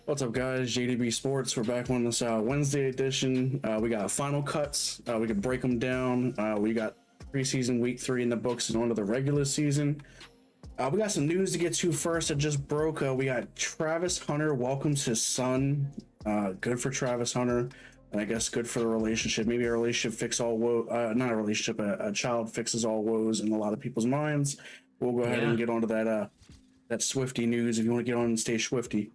What's up, guys? JDB Sports. We're back on this Wednesday edition. We got final cuts. We can break them down. We got preseason week 3 in the books and on to the regular season. We got some news to get to first. It just broke. We got Travis Hunter welcomes his son. Good for Travis Hunter. And I guess good for the relationship. Maybe a relationship fix all woes. Not a relationship. A child fixes all woes in a lot of people's minds. We'll go ahead and get onto that Swifty news if you want to get on and stay Swifty.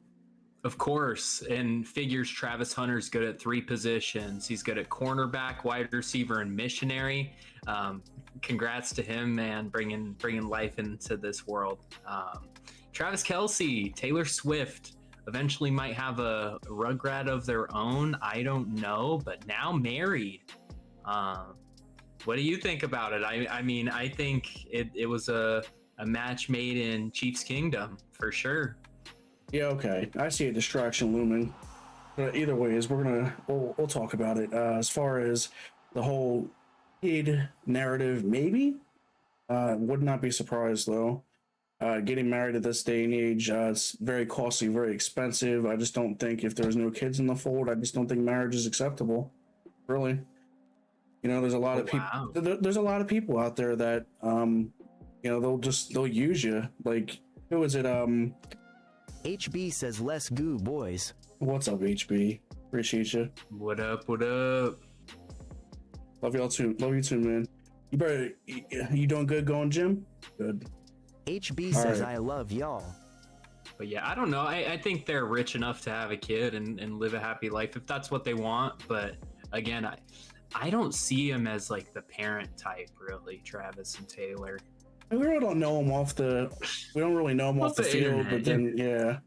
Of course, and figures Travis Hunter's good at 3 positions. He's good at cornerback, wide receiver, and missionary. Congrats to him, man, bringing life into this world. Travis Kelce, Taylor Swift, eventually might have a Rugrat of their own. I don't know, but now married. What do you think about it? I mean, I think it was a match made in Chiefs Kingdom for sure. Yeah, okay. I see a distraction looming. But either ways, we'll talk about it. As far as the whole kid narrative, maybe. Would not be surprised though. Getting married at this day and age, it's very costly, very expensive. I just don't think if there's no kids in the fold, I just don't think marriage is acceptable. Really. You know, there's a lot of people. There's a lot of people out there that, you know, they'll use you. Like, who is it? HB says less goo, boys. What's up, HB? Appreciate you. What up? What up? Love y'all too. Love you too, man. You doing good going gym? Good. HB says I love y'all. But yeah, I don't know. I think they're rich enough to have a kid and live a happy life if that's what they want. But again, I don't see him as like the parent type, really, Travis and Taylor. We really don't know him we don't really know him off the field, internet, but then yeah.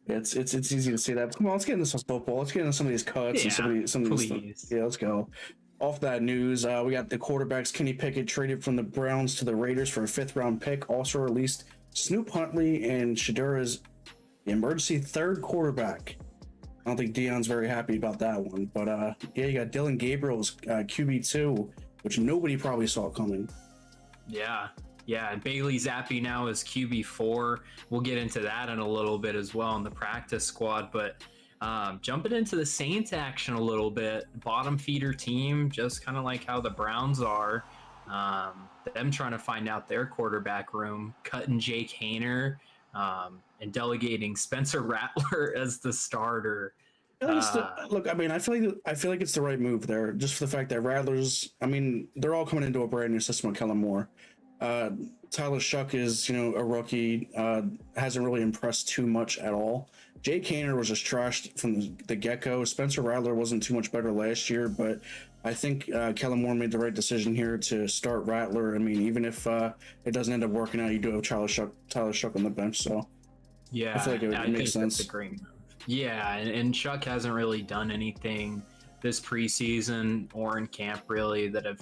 It's easy to say that. Come on, let's get into some football. Let's get into some of these cuts and some of these stuff. Yeah, let's go. Off that news, we got the quarterbacks. Kenny Pickett traded from the Browns to the Raiders for a 5th-round pick. Also released Snoop Huntley and Shadura's emergency 3rd quarterback. I don't think Dion's very happy about that one, but yeah, you got Dylan Gabriel's QB2, which nobody probably saw coming. Yeah, and Bailey Zappi now is QB4. We'll get into that in a little bit as well in the practice squad, but jumping into the Saints action a little bit, bottom feeder team, just kind of like how the Browns are. Them trying to find out their quarterback room, cutting Jake Haener, and delegating Spencer Rattler as the starter. Look, I mean, I feel like it's the right move there, just for the fact that Rattler's. I mean, they're all coming into a brand new system with Kellen Moore. Tyler Shuck is, you know, a rookie. Hasn't really impressed too much at all. Jake Haener was just trashed from the get-go. Spencer Rattler wasn't too much better last year, but I think Kellen Moore made the right decision here to start Rattler. I mean, even if it doesn't end up working out, you do have Tyler Shuck on the bench, so yeah, I feel like it makes sense. That's a great move. Yeah, and Shuck hasn't really done anything this preseason or in camp really that have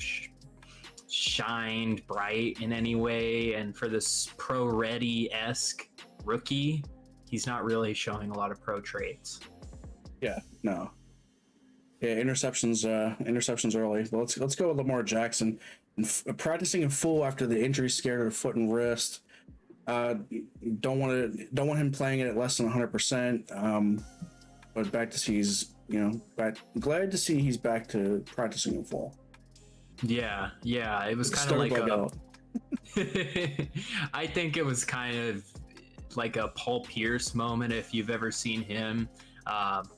shined bright in any way. And for this pro-ready-esque rookie, he's not really showing a lot of pro traits. Yeah, no. Yeah, interceptions early. Well, let's go with Lamar Jackson. Practicing in full after the injury scared her foot and wrist. Don't want him playing it at less than 100%. But glad to see he's back to practicing in full. Yeah, it was kind of like I think it was kind of like a Paul Pierce moment. If you've ever seen him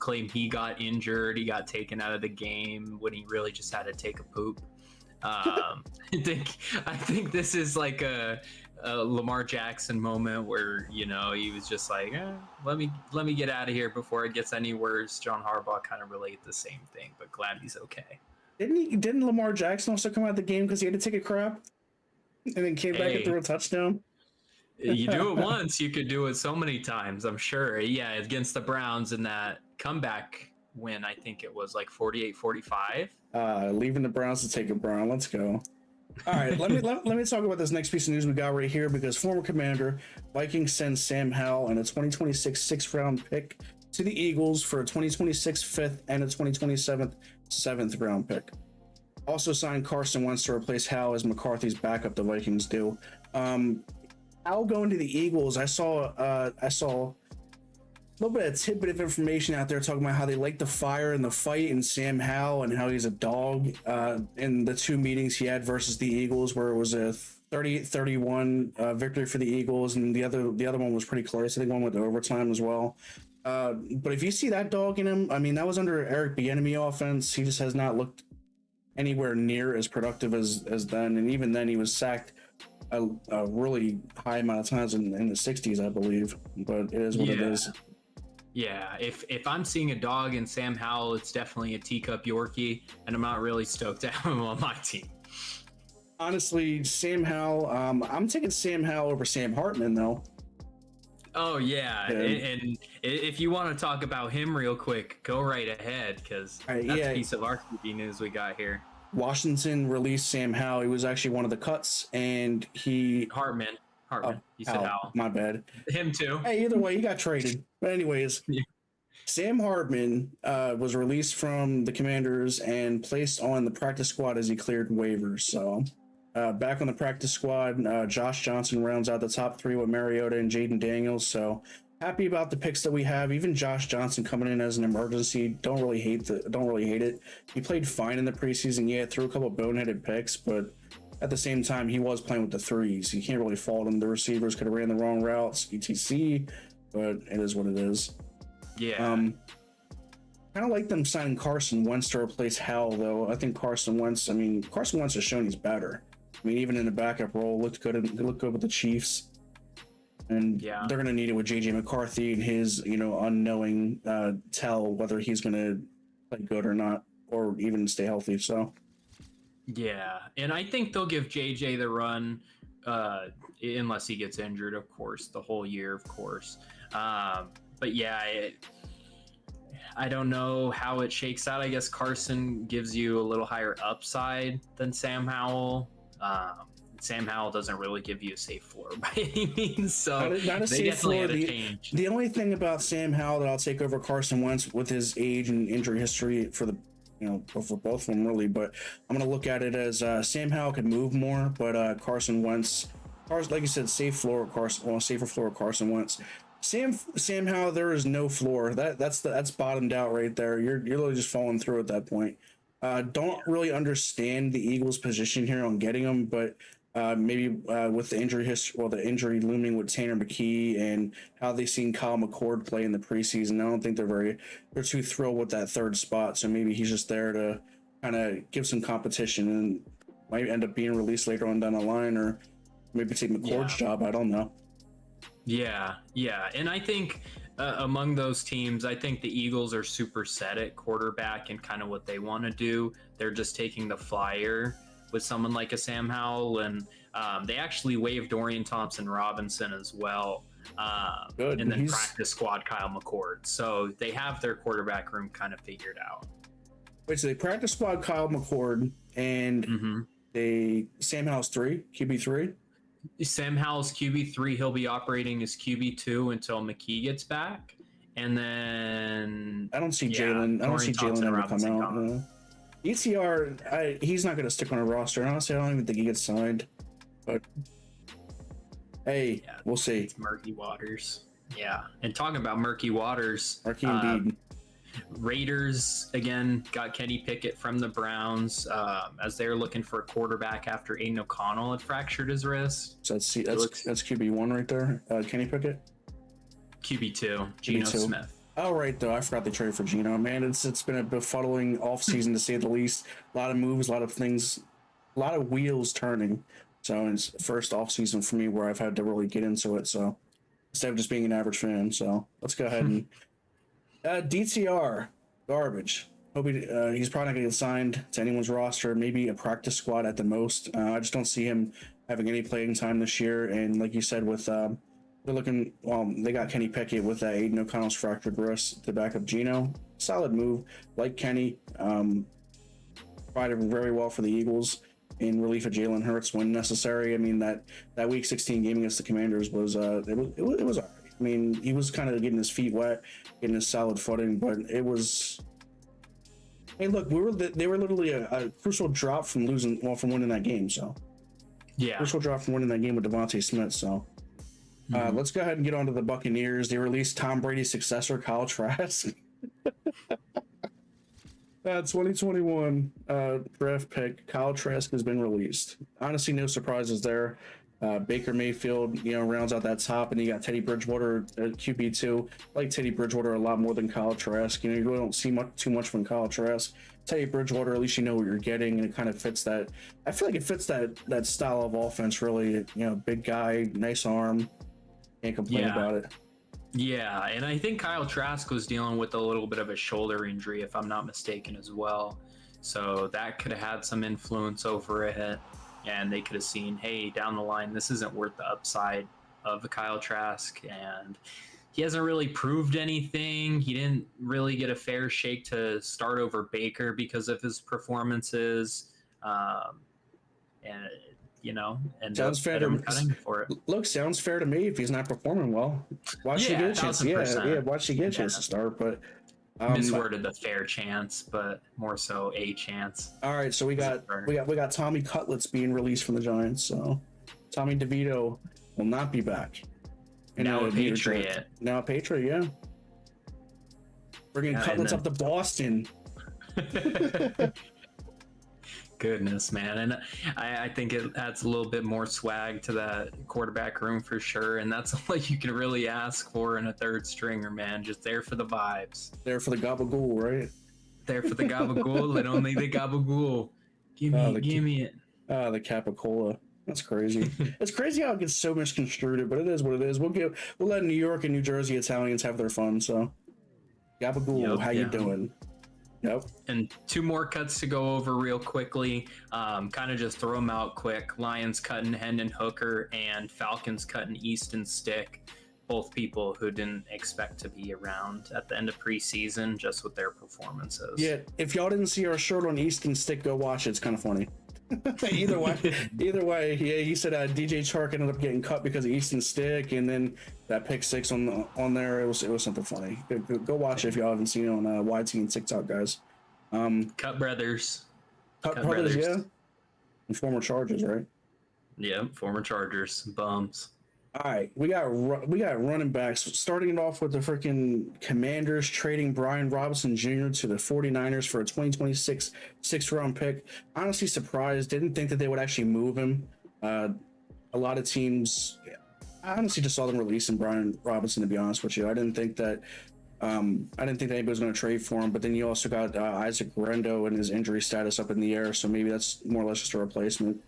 claim he got injured, he got taken out of the game when he really just had to take a poop. I think this is like a Lamar Jackson moment where, you know, he was just like, let me get out of here before it gets any worse. John Harbaugh kind of relayed the same thing, but glad he's okay. Didn't Lamar Jackson also come out of the game because he had to take a crap and then came back and threw a touchdown? You do it once, you could do it so many times, I'm sure. Yeah, against the Browns in that comeback win, I think it was like 48-45. Leaving the Browns to take a Brown. Let's go. All right, let me talk about this next piece of news we got right here, because former Commander Vikings sends Sam Howell and a 2026 6th-round pick to the Eagles for a 2026 5th and a 2027 7th-round pick. Also signed Carson Wentz to replace Howell as McCarthy's backup. The Vikings do. Howell going to the Eagles. I saw little bit of tidbit of information out there talking about how they like the fire and the fight and Sam Howell and how he's a dog in the 2 meetings he had versus the Eagles, where it was a 38-31 victory for the Eagles, and the other one was pretty close. I think one went to overtime as well. But if you see that dog in him, I mean, that was under Eric Bieniemy offense. He just has not looked anywhere near as productive as then, and even then he was sacked a really high amount of times in the 60s, I believe. But it is what it is. Yeah, if I'm seeing a dog in Sam Howell, it's definitely a teacup Yorkie, and I'm not really stoked to have him on my team. Honestly, Sam Howell, I'm taking Sam Howell over Sam Hartman, though. Oh, yeah. And if you want to talk about him real quick, go right ahead, because that's a piece of our QB news we got here. Washington released Sam Howell. He was actually one of the cuts, and Hartman. You said Howell. My bad. Him too. Hey, either way, he got traded. But anyways, Sam Hartman was released from the Commanders and placed on the practice squad as he cleared waivers. So back on the practice squad, Josh Johnson rounds out the top 3 with Mariota and Jaden Daniels. So happy about the picks that we have. Even Josh Johnson coming in as an emergency. Don't really hate it. He played fine in the preseason. Yeah, threw a couple boneheaded picks, but at the same time, he was playing with the 3s. You can't really fault him. The receivers could have ran the wrong routes, etc. But it is what it is. Yeah. Kind of like them signing Carson Wentz to replace Howell, though. I think Carson Wentz has shown he's better. I mean, even in the backup role, looked good with the Chiefs. And they're going to need it with J.J. McCarthy and his, unknowing tell whether he's going to play good or not, or even stay healthy. So. Yeah, and I think they'll give JJ the run, unless he gets injured, of course, the whole year, of course. But yeah, I don't know how it shakes out. I guess Carson gives you a little higher upside than Sam Howell. Sam Howell doesn't really give you a safe floor by any means, so not a safe floor. The only thing about Sam Howell that I'll take over Carson Wentz with his age and injury history for both of them really, but I'm going to look at it as Sam Howell could move more, but Carson Wentz, like you said, safer floor of Carson Wentz. Sam Howell, there is no floor. That's bottomed out right there. You're literally just falling through at that point. Don't really understand the Eagles' position here on getting him, but maybe with the injury looming with Tanner McKee and how they've seen Kyle McCord play in the preseason, I don't think they're too thrilled with that 3rd spot. So maybe he's just there to kind of give some competition and might end up being released later on down the line, or maybe take McCord's job. I don't know. Yeah, and I think among those teams, I think the Eagles are super set at quarterback and kind of what they want to do. They're just taking the flyer with someone like a Sam Howell, and they actually waived Dorian Thompson-Robinson as well. Good. And then practice squad Kyle McCord. So they have their quarterback room kind of figured out. Wait, so they practice squad Kyle McCord and Sam Howell's QB3? Sam Howell's QB3. He'll be operating as QB2 until McKee gets back. And then I don't see Jalen. I don't see Jalen ever come out. ETR, he's not going to stick on a roster. Honestly, I don't even think he gets signed. But hey, we'll see. It's murky waters. Yeah, and talking about murky waters, murky indeed. Raiders again got Kenny Pickett from the Browns as they're looking for a quarterback after Aiden O'Connell had fractured his wrist. So that's QB1 right there. Kenny Pickett. QB2, Geno Smith. Oh, right, though. I forgot they traded for Geno. Man, it's been a befuddling offseason, to say the least. A lot of moves, a lot of things, a lot of wheels turning. So it's the first offseason for me where I've had to really get into it. So instead of just being an average fan. So let's go ahead and... DTR, garbage. Hope he's probably not going to get signed to anyone's roster. Maybe a practice squad at the most. I just don't see him having any playing time this year. And like you said, with... they got Kenny Pickett with Aiden O'Connell's fractured wrist to back up Geno. Solid move. Like Kenny, provided very well for the Eagles in relief of Jalen Hurts when necessary. I mean, that Week 16 game against the Commanders was it was all right. I mean, he was kind of getting his feet wet, getting his solid footing, but it was. Hey, look, they were literally a crucial drop from winning that game. So, yeah, crucial drop from winning that game with Devontae Smith. So. Let's go ahead and get on to the Buccaneers. They released Tom Brady's successor, Kyle Trask. 2021 draft pick Kyle Trask has been released. Honestly, no surprises there. Baker Mayfield, rounds out that top, and you got Teddy Bridgewater at QB2. I like Teddy Bridgewater a lot more than Kyle Trask. You really don't see too much from Kyle Trask. Teddy Bridgewater, at least you know what you're getting, and it kind of fits that. I feel like it fits that style of offense really. Big guy, nice arm. Can't complain about it. Yeah, and I think Kyle Trask was dealing with a little bit of a shoulder injury, if I'm not mistaken, as well. So that could have had some influence over it. And they could have seen, hey, down the line, this isn't worth the upside of the Kyle Trask. And he hasn't really proved anything. He didn't really get a fair shake to start over Baker because of his performances. Sounds fair to look. Sounds fair to me if he's not performing well. Why should he get a chance? Yeah. Why should he get a chance to start? But misworded the fair chance, but more so a chance. All right, so we got Tommy Cutlets being released from the Giants. So Tommy DeVito will not be back. Now a Patriot. Now a Patriot, yeah. Bringing Cutlets up to Boston. Goodness, man. And I think it adds a little bit more swag to that quarterback room for sure. And that's all you can really ask for in a third stringer, man. Just there for the vibes. There for the gabagool, right? There for the gabagool and only the gabagool. Give me it. The Capicola. That's crazy. It's crazy how it gets so misconstrued, but it is what it is. We'll let New York and New Jersey Italians have their fun. So, gabagool, how you doing? Yep. And two more cuts to go over real quickly. Kind of just throw them out quick. Lions cutting Hendon Hooker and Falcons cutting Easton Stick. Both people who didn't expect to be around at the end of preseason just with their performances. Yeah, if y'all didn't see our shirt on Easton Stick, go watch it. It's kind of funny. either way, yeah, he said DJ Chark ended up getting cut because of Easton Stick, and then that pick six on there, it was something funny. Go watch it if y'all haven't seen it on YT and TikTok, guys. Cut Brothers, yeah, and former Chargers, right? Yeah, former Chargers bums. All right, we got running backs. Starting it off with the freaking Commanders trading Brian Robinson Jr. to the 49ers for a 2026 sixth-round pick. Honestly surprised. Didn't think that they would actually move him. A lot of teams, I honestly just saw them releasing Brian Robinson, to be honest with you. I didn't think that anybody was going to trade for him. But then you also got Isaac Guerrero and his injury status up in the air, so maybe that's more or less just a replacement.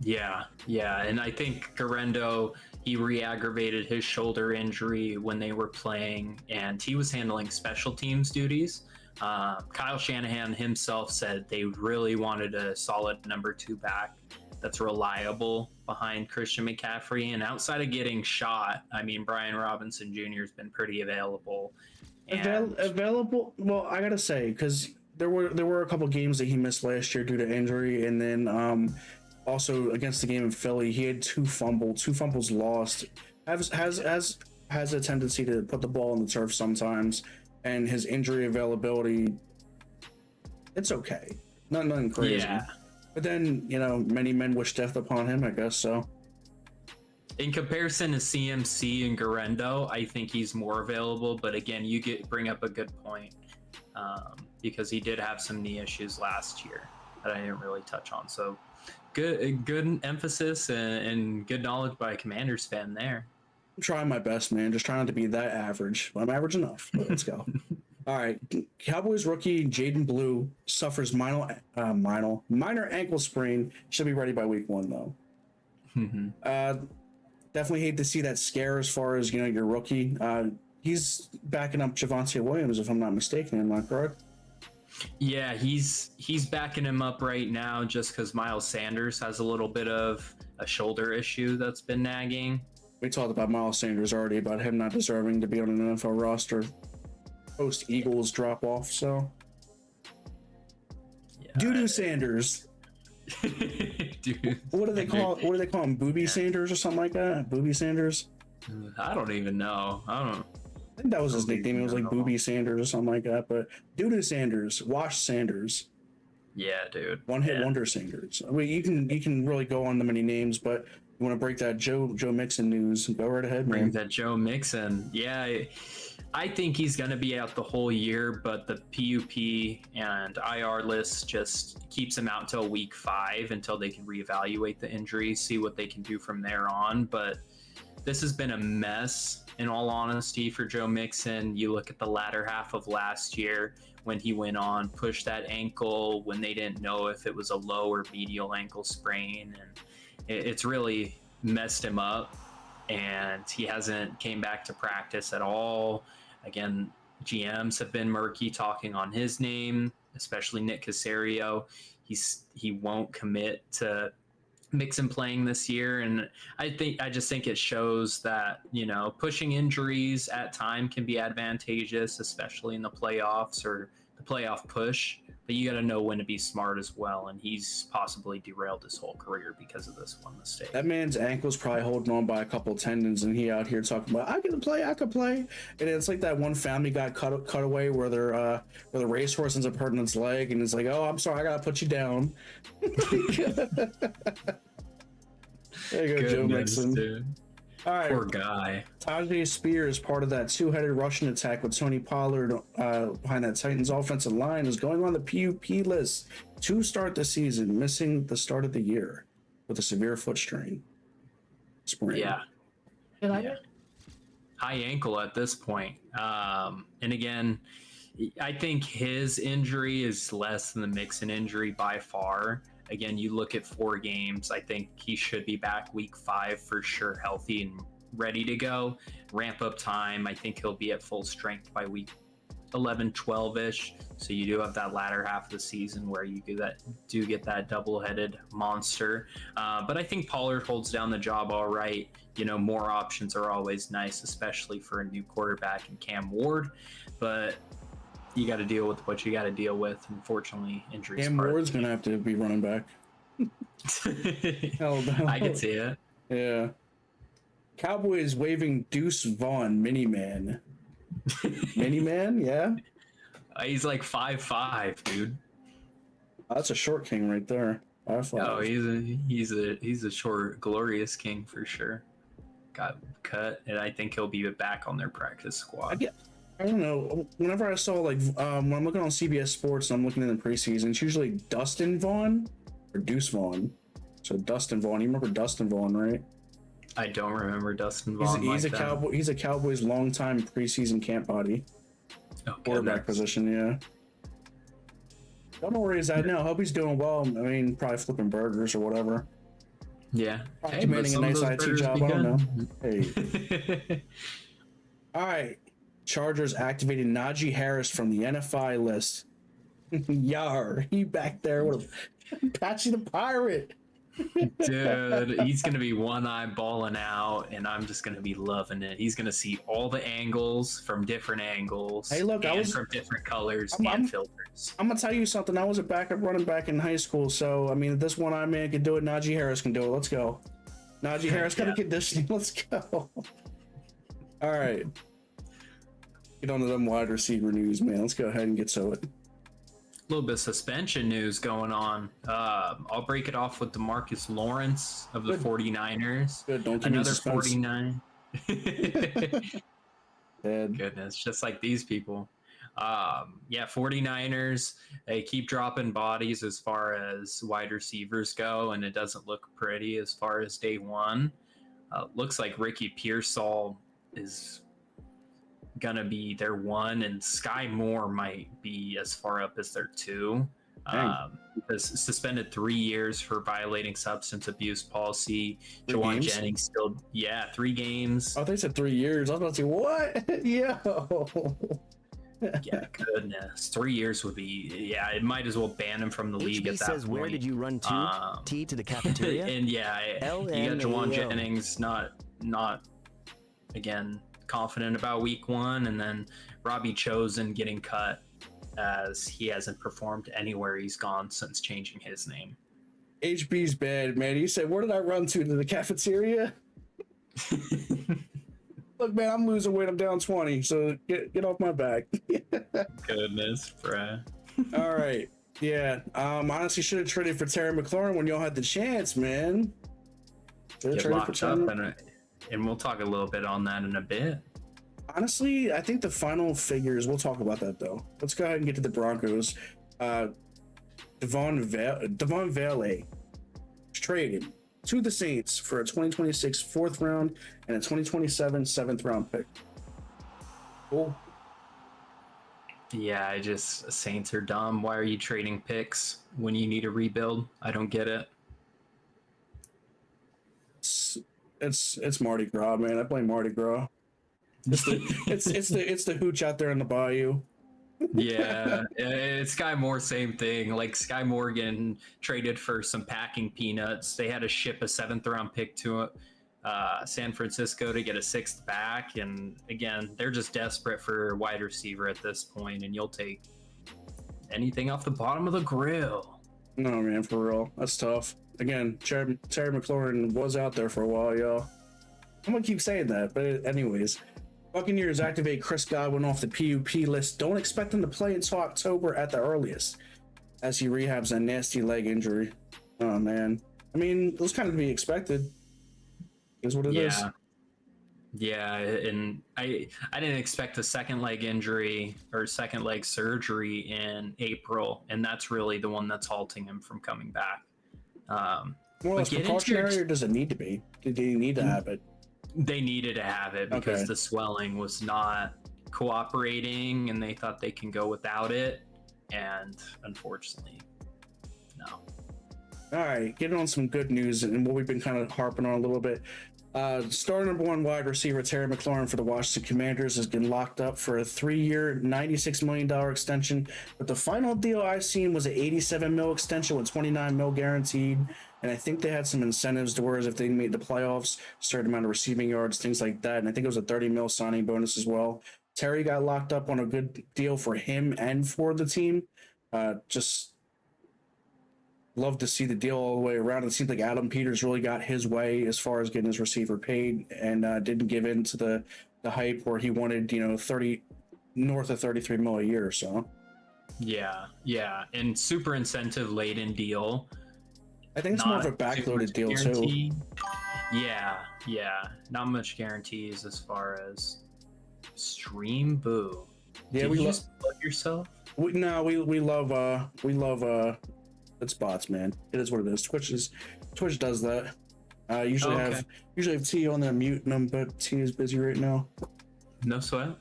Yeah, and I think Guerrero, he re-aggravated his shoulder injury when they were playing, and he was handling special teams duties. Kyle Shanahan himself said they really wanted a solid number 2 back that's reliable behind Christian McCaffrey. And outside of getting shot, I mean, Brian Robinson Jr. has been pretty available. Available? Well, I gotta say, because there were a couple games that he missed last year due to injury, and then also against the game in Philly, he had two fumbles lost. Has a tendency to put the ball on the turf sometimes, and his injury availability, it's okay, nothing crazy. Yeah. But then many men wish death upon him, I guess so. In comparison to CMC and Guerrero, I think he's more available. But again, you bring up a good point because he did have some knee issues last year that I didn't really touch on. So. Good emphasis and good knowledge by a Commanders fan there. I'm trying my best, man. Just trying not to be that average. But I'm average enough. But let's go. All right. Cowboys rookie Jaden Blue suffers minor ankle sprain. Should be ready by week 1, though. Definitely hate to see that scare as far as your rookie. He's backing up Javonte Williams, if I'm not mistaken. Am I correct? Yeah, he's backing him up right now just because Miles Sanders has a little bit of a shoulder issue that's been nagging. We talked about Miles Sanders already, about him not deserving to be on an NFL roster post Eagles drop off. So, Doo-doo Sanders. Dude. What do they call him? Booby Sanders or something like that? Booby Sanders? I don't even know. I think that was his nickname. It was like Booby Sanders or something like that. But Doo-doo Sanders, Wash Sanders. Yeah, dude. One hit wonder Sanders. I mean, you can really go on the many names, but You want to break that Joe Mixon news? Go right ahead, man. Bring that Joe Mixon. Yeah, I think he's going to be out the whole year, but the PUP and IR list just keeps him out till week 5 until they can reevaluate the injury, see what they can do from there on. But this has been a mess, in all honesty, for Joe Mixon. You look at the latter half of last year when he went on, pushed that ankle when they didn't know if it was a low or medial ankle sprain, and it's really messed him up, and he hasn't came back to practice at all. Again, GMs have been murky talking on his name, especially Nick Caserio. He won't commit to Mixon playing this year, and I just think it shows that, you know, pushing injuries at time can be advantageous, especially in the playoffs or the playoff push. But you got to know when to be smart as well, and he's possibly derailed his whole career because of this one mistake. That man's ankle's probably holding on by a couple of tendons, and he out here talking about I could play. And it's like that one Family Guy cutaway where where the racehorse ends up hurting its leg, and it's like, oh, I'm sorry, I gotta put you down. There you go, Joe Mixon. Dude. All right, poor guy. Tajay Spears, part of that two-headed Russian attack with Tony Pollard behind that Titans offensive line, is going on the PUP list to start the season, missing the start of the year with a severe foot sprain. Yeah. High ankle at this point. And again, I think his injury is less than the Mixon injury by far. Again, you look at 4 games, I think he should be back week 5 for sure, healthy and ready to go. Ramp up time, I think he'll be at full strength by week 11, 12-ish. So you do have that latter half of the season where you do get that double-headed monster. But I think Pollard holds down the job all right. You know, more options are always nice, especially for a new quarterback in Cam Ward. But you got to deal with what you got to deal with. Unfortunately, injuries. Cam Ward's gonna have to be running back. Hell no. I can see it. Yeah. Cowboys waving Deuce Vaughn, Mini-Man. Mini-Man, yeah. He's like 5'5", dude. That's a short king right there. 5'5". Oh, he's a short, glorious king for sure. Got cut, and I think he'll be back on their practice squad. I don't know. Whenever I saw, like, when I'm looking on CBS Sports and I'm looking in the preseason, it's usually Dustin Vaughn or Deuce Vaughn. So Dustin Vaughn. You remember Dustin Vaughn, right? I don't remember Dustin Vaughn. He's a Cowboy. He's a Cowboys' longtime preseason camp body. Quarterback position, yeah. Don't know where he's at now. Hope he's doing well. I mean, probably flipping burgers or whatever. Yeah. Hey, commanding a nice IT job. I don't know. Hey. All right. Chargers activated Najee Harris from the NFI list. Yar, he back there with Patchy the Pirate. Dude, he's going to be one-eye balling out, and I'm just going to be loving it. He's going to see all the angles from different angles. Hey, look, from different colors and filters. I'm going to tell you something. I was a backup running back in high school, so, I mean, if this one-eye man can do it, Najee Harris can do it. Let's go. Najee Harris got a conditioning. Let's go. All right. Get on to them wide receiver news, man. Let's go ahead and get to it. A little bit of suspension news going on. I'll break it off with DeMarcus Lawrence of the 49ers. Good. Don't give another me 49. Dead. Goodness, just like these people. 49ers, they keep dropping bodies as far as wide receivers go, and it doesn't look pretty as far as day one. Looks like Ricky Pearsall is gonna be their 1, and Sky Moore might be as far up as their 2. Suspended 3 years for violating substance abuse policy. Jawan Jennings still 3 games. Oh, they said 3 years. I was about to say, what? Yo. Yeah, goodness. 3 years would be, it might as well ban him from the league at that says, point. Where did you run to? T to the cafeteria? And you got Jawan Jennings not again confident about week 1, and then Robbie Chosen getting cut as he hasn't performed anywhere he's gone since changing his name. HB's bad, man. He said, where did I run to the cafeteria? Look, man, I'm losing weight. I'm down 20, so get off my back. Goodness, bruh. All right. Yeah. Honestly, should have traded for Terry McLaurin when y'all had the chance, man. get locked up, and we'll talk a little bit on that in a bit. Honestly, I think the final figures, we'll talk about that though. Let's go ahead and get to the Broncos. Devon Vele traded to the Saints for a 2026 4th round and a 2027 7th round pick. Cool. Yeah, Saints are dumb. Why are you trading picks when you need a rebuild? I don't get it. It's Mardi Gras, man. I blame Mardi Gras. It's the hooch out there in the bayou. Yeah, it's Sky Moore, same thing. Like Sky Morgan traded for some packing peanuts. They had to ship a 7th round pick to San Francisco to get a 6th back, and again, they're just desperate for wide receiver at this point, and you'll take anything off the bottom of the grill. No, man, for real, that's tough. Again, Terry McLaurin was out there for a while, y'all. I'm gonna keep saying that, but anyways, Buccaneers activate Chris Godwin off the PUP list. Don't expect him to play until October at the earliest, as he rehabs a nasty leg injury. Oh man, I mean, it was kind of to be expected. Is what it is. Yeah, and I didn't expect a second leg injury or second leg surgery in April, and that's really the one that's halting him from coming back. More or less precautionary, or does it need to be? Did they need to have it? They needed to have it because the swelling was not cooperating, and they thought they can go without it, and unfortunately, no. All right, getting on some good news and what we've been kind of harping on a little bit. Star number 1 wide receiver Terry McLaurin for the Washington Commanders has been locked up for a 3-year, $96 million extension. But the final deal I seen was an $87 million extension with $29 million guaranteed. And I think they had some incentives to whereas if they made the playoffs, certain amount of receiving yards, things like that. And I think it was a $30 million signing bonus as well. Terry got locked up on a good deal for him and for the team. Just love to see the deal all the way around. It seems like Adam Peters really got his way as far as getting his receiver paid and didn't give in to the hype where he wanted, north of $33 million a year or so. Yeah, and super incentive laden deal. I think it's more of a backloaded deal too. Yeah, not much guarantees as far as Stream Boo. Yeah, Did you just plug yourself? We love it's bots, man. It is what it is. Twitch does that. Usually have T on there muting them, but T is busy right now. No sweat.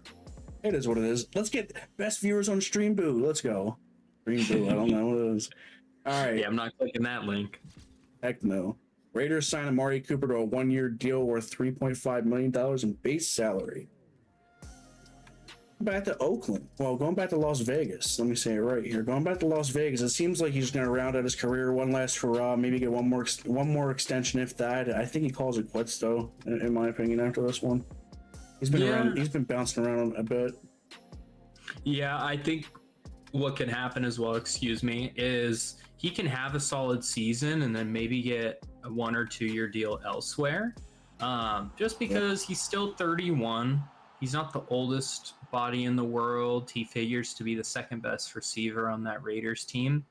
It is what it is. Let's get best viewers on Stream Boo. Let's go. Stream Boo. I don't know what it is. All right. Yeah, I'm not clicking that link. Heck no. Raiders sign Amari Cooper to a 1-year deal worth $3.5 million in base salary. Back to Oakland. Well, going back to Las Vegas. Let me say it right here. Going back to Las Vegas, it seems like he's going to round out his career one last hurrah, maybe get one more extension if that. I think he calls it quits though, in my opinion, after this one. He's been around. He's been bouncing around a bit. Yeah, I think what can happen as well, is he can have a solid season and then maybe get a 1 or 2 year deal elsewhere. Just because he's still 31. He's not the oldest body in the world. He figures to be the second best receiver on that Raiders team.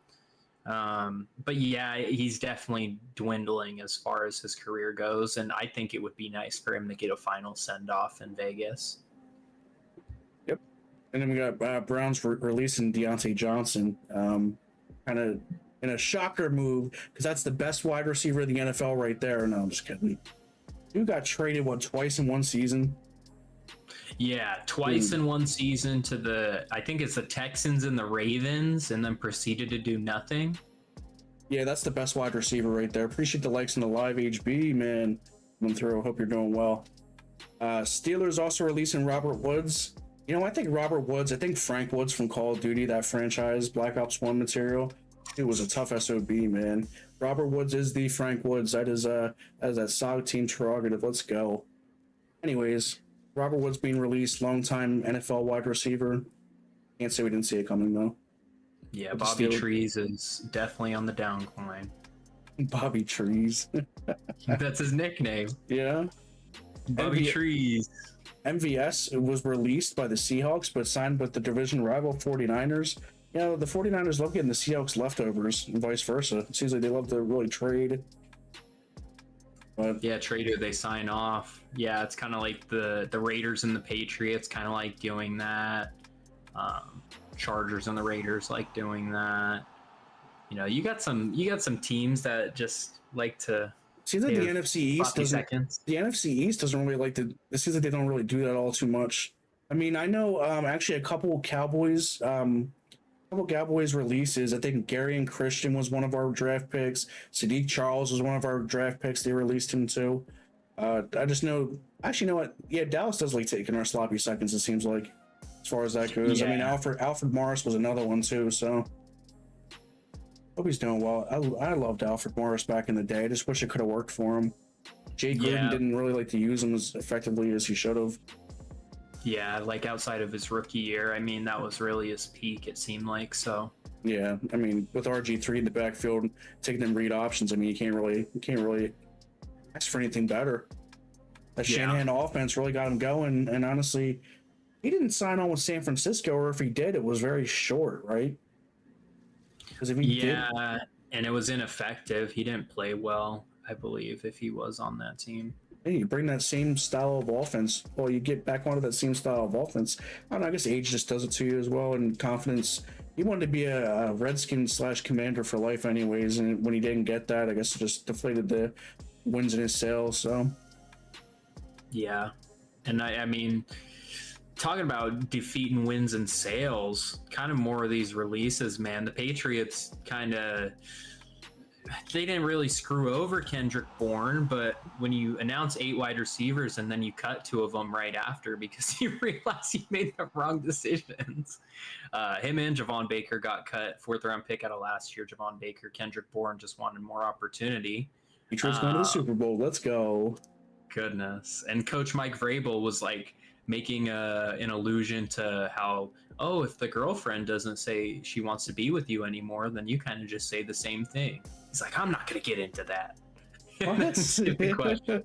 But yeah, he's definitely dwindling as far as his career goes. And I think it would be nice for him to get a final send-off in Vegas. Yep. And then we got Browns releasing Deontay Johnson, kind of in a shocker move, because that's the best wide receiver in the NFL right there. No, I'm just kidding. Dude got traded, twice in one season? Yeah, twice in one season to I think it's the Texans and the Ravens, and then proceeded to do nothing. Yeah, that's the best wide receiver right there. Appreciate the likes on the live HB, man. Coming through. Hope you're doing well. Steelers also releasing Robert Woods. I think Frank Woods from Call of Duty, that franchise, Black Ops 1 material. It was a tough SOB, man. Robert Woods is the Frank Woods. That is that SOG team prerogative. Let's go. Anyways, Robert Woods being released, longtime NFL wide receiver. Can't say we didn't see it coming, though. Yeah, Bobby Trees is definitely on the downcline. Bobby Trees. That's his nickname. Yeah. Bobby Trees. MVS was released by the Seahawks, but signed with the division rival 49ers. The 49ers love getting the Seahawks leftovers and vice versa. It seems like they love to really trade. But yeah, trader, they sign off. Yeah, it's kind of like the Raiders and the Patriots kind of like doing that. Chargers and the Raiders like doing that. You know, you got some teams that just like to seems like the NFC East doesn't. Seconds. The NFC East doesn't really like to. It seems like they don't really do that all too much. I mean, I know actually a couple Cowboys releases. I think Gary and Christian was one of our draft picks. Sadiq Charles was one of our draft picks. They released him too. I just know. Actually, you know what? Yeah, Dallas does like taking our sloppy seconds. It seems like, as far as that goes. Yeah. I mean, Alfred Morris was another one too. So. Hope he's doing well. I loved Alfred Morris back in the day. I just wish it could have worked for him. Jay Gruden didn't really like to use him as effectively as he should have. Yeah, like outside of his rookie year, I mean, that was really his peak, it seemed like. So yeah, I mean, with RG3 in the backfield, taking them read options, I mean, you can't really ask for anything better. That Shanahan offense really got him going, and honestly, he didn't sign on with San Francisco, or if he did, it was very short, right? Because if he did, and it was ineffective. He didn't play well, I believe, if he was on that team. Hey, you bring that same style of offense. Well, you get back onto that same style of offense. I don't know. I guess age just does it to you as well, and confidence. He wanted to be a Redskin / commander for life, anyways. And when he didn't get that, I guess it just deflated the wins in his sales. So, yeah, and I mean, talking about defeating wins and sales, kind of more of these releases, man. The Patriots they didn't really screw over Kendrick Bourne, but when you announce 8 wide receivers and then you cut 2 of them right after because you realize you made the wrong decisions. Him and Javon Baker got cut, 4th round pick out of last year. Javon Baker, Kendrick Bourne just wanted more opportunity. Patriots going to the Super Bowl. Let's go. Goodness. And Coach Mike Vrabel was like making an allusion to how, oh, if the girlfriend doesn't say she wants to be with you anymore, then you kind of just say the same thing. He's like, I'm not going to get into that. That's a stupid question.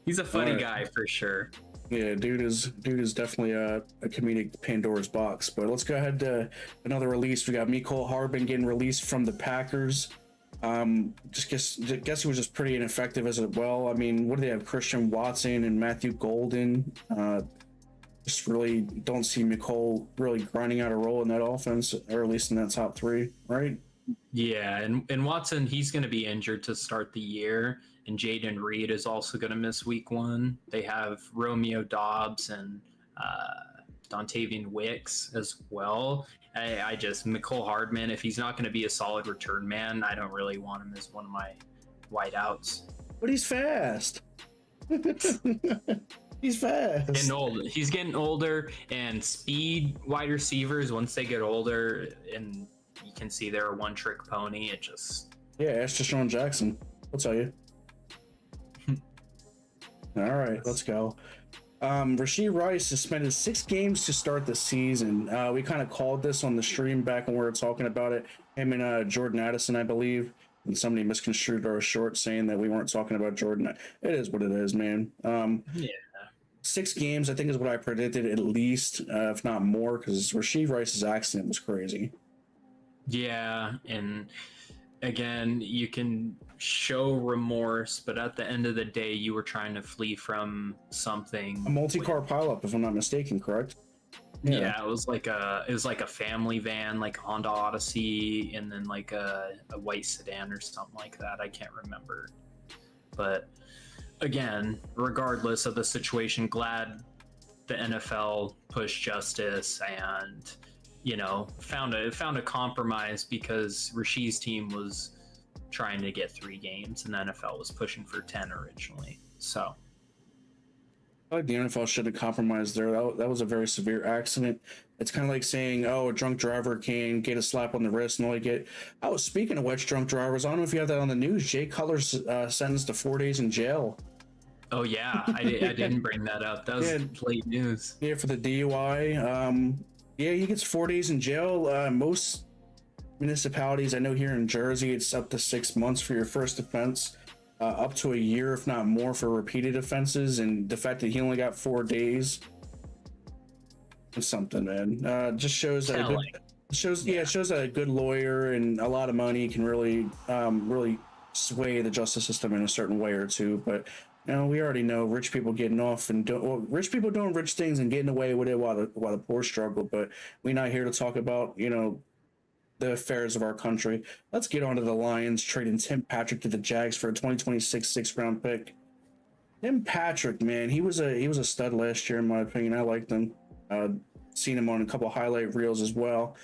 He's a funny guy for sure. Yeah, dude is definitely a comedic Pandora's box. But let's go ahead to another release. We got Mecole Hardman getting released from the Packers. Just guess he was just pretty ineffective as well. I mean, what do they have? Christian Watson and Matthew Golden. Just really don't see Mecole really grinding out a role in that offense, or at least in that top 3, right? Yeah, and Watson, he's going to be injured to start the year, and Jaden Reed is also going to miss week 1. They have Romeo Doubs and Dontavian Wicks as well. I just, Mecole Hardman, if he's not going to be a solid return man, I don't really want him as one of my wideouts. But he's fast. He's fast. Getting old. He's getting older, and speed wide receivers, once they get older, and you can see they're a one-trick pony, it just... Yeah, ask Deshaun Jackson. I'll tell you. All right, let's go. Rashee Rice suspended 6 games to start the season. We kind of called this on the stream back when we were talking about it. Him and Jordan Addison, I believe. And somebody misconstrued our short saying that we weren't talking about Jordan. It is what it is, man. Yeah. 6 games, I think, is what I predicted, at least, if not more, because Rashee Rice's accident was crazy. Yeah, and again, you can show remorse, but at the end of the day, you were trying to flee from something. A multi-car pileup, if I'm not mistaken, correct? Yeah, it was like a family van, like Honda Odyssey, and then like a white sedan or something like that. I can't remember, but again, regardless of the situation, glad the NFL pushed justice and, you know, found a compromise, because Rashee's team was trying to get 3 games and the NFL was pushing for 10 originally. So I like the NFL should have compromised there. That was a very severe accident. It's kind of like saying, oh, a drunk driver can get a slap on the wrist and only get... Oh, speaking of which, drunk drivers, I don't know if you have that on the news. Jay Cutler's sentenced to 4 days in jail. Oh, yeah. I didn't bring that up. That was late news. Yeah, for the DUI. Yeah, he gets 4 days in jail. Most municipalities, I know here in Jersey, it's up to 6 months for your first offense. Up to a year, if not more, for repeated offenses. And the fact that he only got 4 days is something, man. Just shows that it shows that a good lawyer and a lot of money can really sway the justice system in a certain way or two. But we already know rich people getting off and rich people doing rich things and getting away with it while the poor struggle. But we're not here to talk about the affairs of our country. Let's get on to the Lions trading Tim Patrick to the Jags for a 2026 sixth-round pick. Tim Patrick, man, he was a stud last year in my opinion. I liked him. Seen him on a couple highlight reels as well.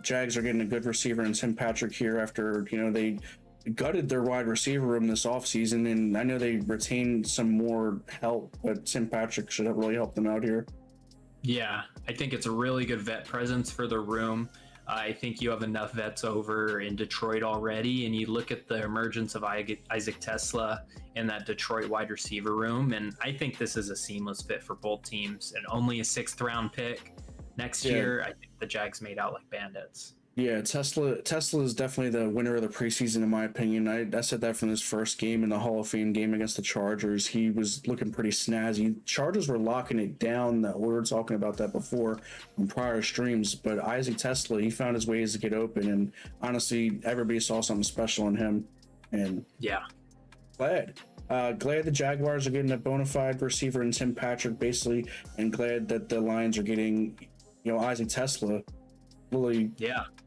Jags are getting a good receiver in Tim Patrick here after they gutted their wide receiver room this offseason, and I know they retained some more help, but Tim Patrick should have really helped them out here. Yeah, I think it's a really good vet presence for the room. I think you have enough vets over in Detroit already, and you look at the emergence of Isaac Tesla in that Detroit wide receiver room, and I think this is a seamless fit for both teams. And only a sixth-round pick next year, I think the Jags made out like bandits. Yeah, Tesla is definitely the winner of the preseason in my opinion. I said that from his first game in the Hall of Fame game against the Chargers. He was looking pretty snazzy. Chargers were locking it down. We were talking about that before in prior streams, but Isaac Tesla, he found his ways to get open, and honestly, everybody saw something special in him. And yeah, glad the Jaguars are getting a bona fide receiver in Tim Patrick, basically, and glad that the Lions are getting, Isaac Tesla. Really,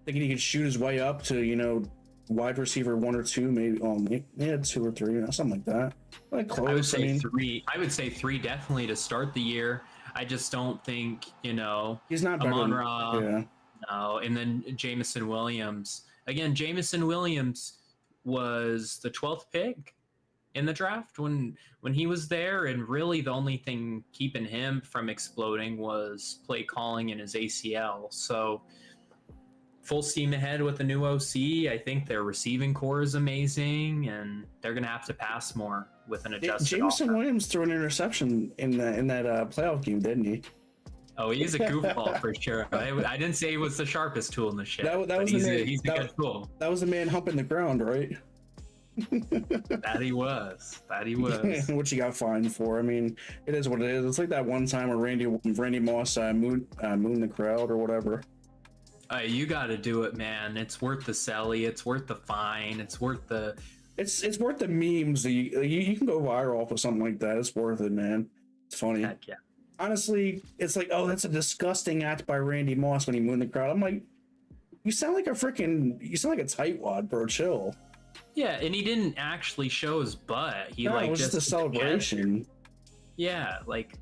thinking he could shoot his way up to, wide receiver 1 or 2, maybe. 2 or 3, something like that. Like close. I would say 3. I would say 3 definitely to start the year. I just don't think, he's not Amon-Ra. Yeah. No, and then Jameson Williams. Again, Jameson Williams was the 12th pick in the draft when he was there, and really the only thing keeping him from exploding was play calling in his ACL. So full steam ahead with the new OC. I think their receiving core is amazing, and they're going to have to pass more with an adjusted Jameson Williams threw an interception in that playoff game, didn't he? Oh, he's a goofball for sure. I didn't say he was the sharpest tool in the shed. He's a good tool. That was the man humping the ground, right? That he was. What you got fined for? I mean, it is what it is. It's like that one time where Randy Moss mooned the crowd or whatever. You got to do it, man. It's worth the celly. It's worth the fine. It's worth the. It's worth the memes. You can go viral off of something like that. It's worth it, man. It's funny. Heck yeah. Honestly, it's like, oh, that's a disgusting act by Randy Moss when he mooned the crowd. I'm like, you sound like a tightwad, bro. Chill. Yeah, and he didn't actually show his butt. It was just a celebration. Yeah, like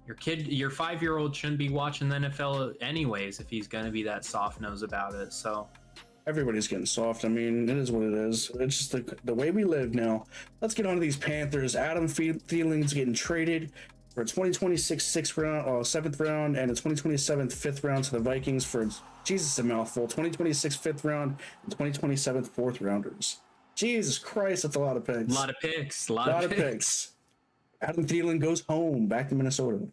your 5-year-old shouldn't be watching the NFL anyways if he's gonna be that soft nose about it. So everybody's getting soft. I mean, it is what it is. It's just the way we live now. Let's get on to these Panthers. Adam Thielen's getting traded for a 2026 7th round and a 2027 5th round to the Vikings for, Jesus, a mouthful, 2026 5th round and 2027 4th rounders. Jesus Christ, that's a lot of picks. A lot of picks. Adam Thielen goes home, back to Minnesota.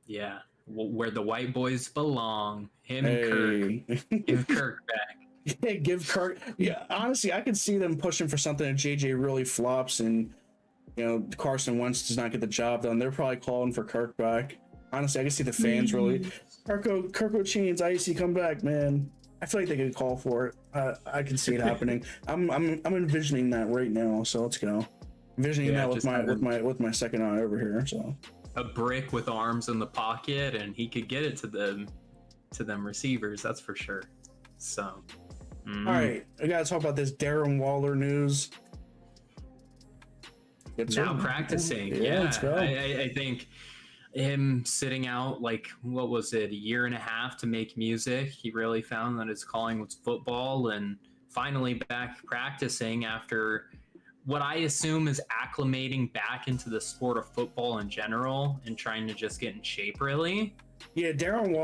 Yeah, where the white boys belong. Him and Kirk. Give Kirk back. Yeah, give Kirk. Yeah, honestly, I could see them pushing for something if JJ really flops and Carson Wentz does not get the job done. They're probably calling for Kirk back. Honestly, I can see the fans really. Kirko Chains, IC, come back, man. I feel like they could call for it. I can see it happening. I'm envisioning that right now. So let's go. Envisioning that with my second eye over here. So a brick with arms in the pocket, and he could get it to them receivers. That's for sure. So, all right, I gotta talk about this Darren Waller news. Now practicing, yeah. Let's go. I think him sitting out what was it, a year and a half to make music. He really found that his calling was football, and finally back practicing after what I assume is acclimating back into the sport of football in general and trying to just get in shape, really. Yeah, Darren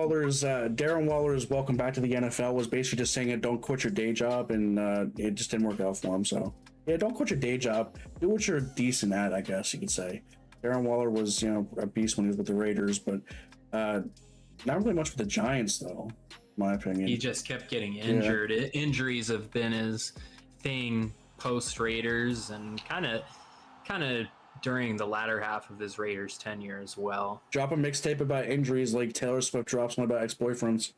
Waller's welcome back to the NFL was basically just saying don't quit your day job, and it just didn't work out for him. So yeah, don't quit your day job. Do what you're decent at, I guess you could say. Darren Waller was a beast when he was with the Raiders, but not really much with the Giants, though, in my opinion. He just kept getting injured. Yeah. Injuries have been his thing post Raiders, and kind of during the latter half of his Raiders tenure as well. Drop a mixtape about injuries like Taylor Swift drops one about ex-boyfriends.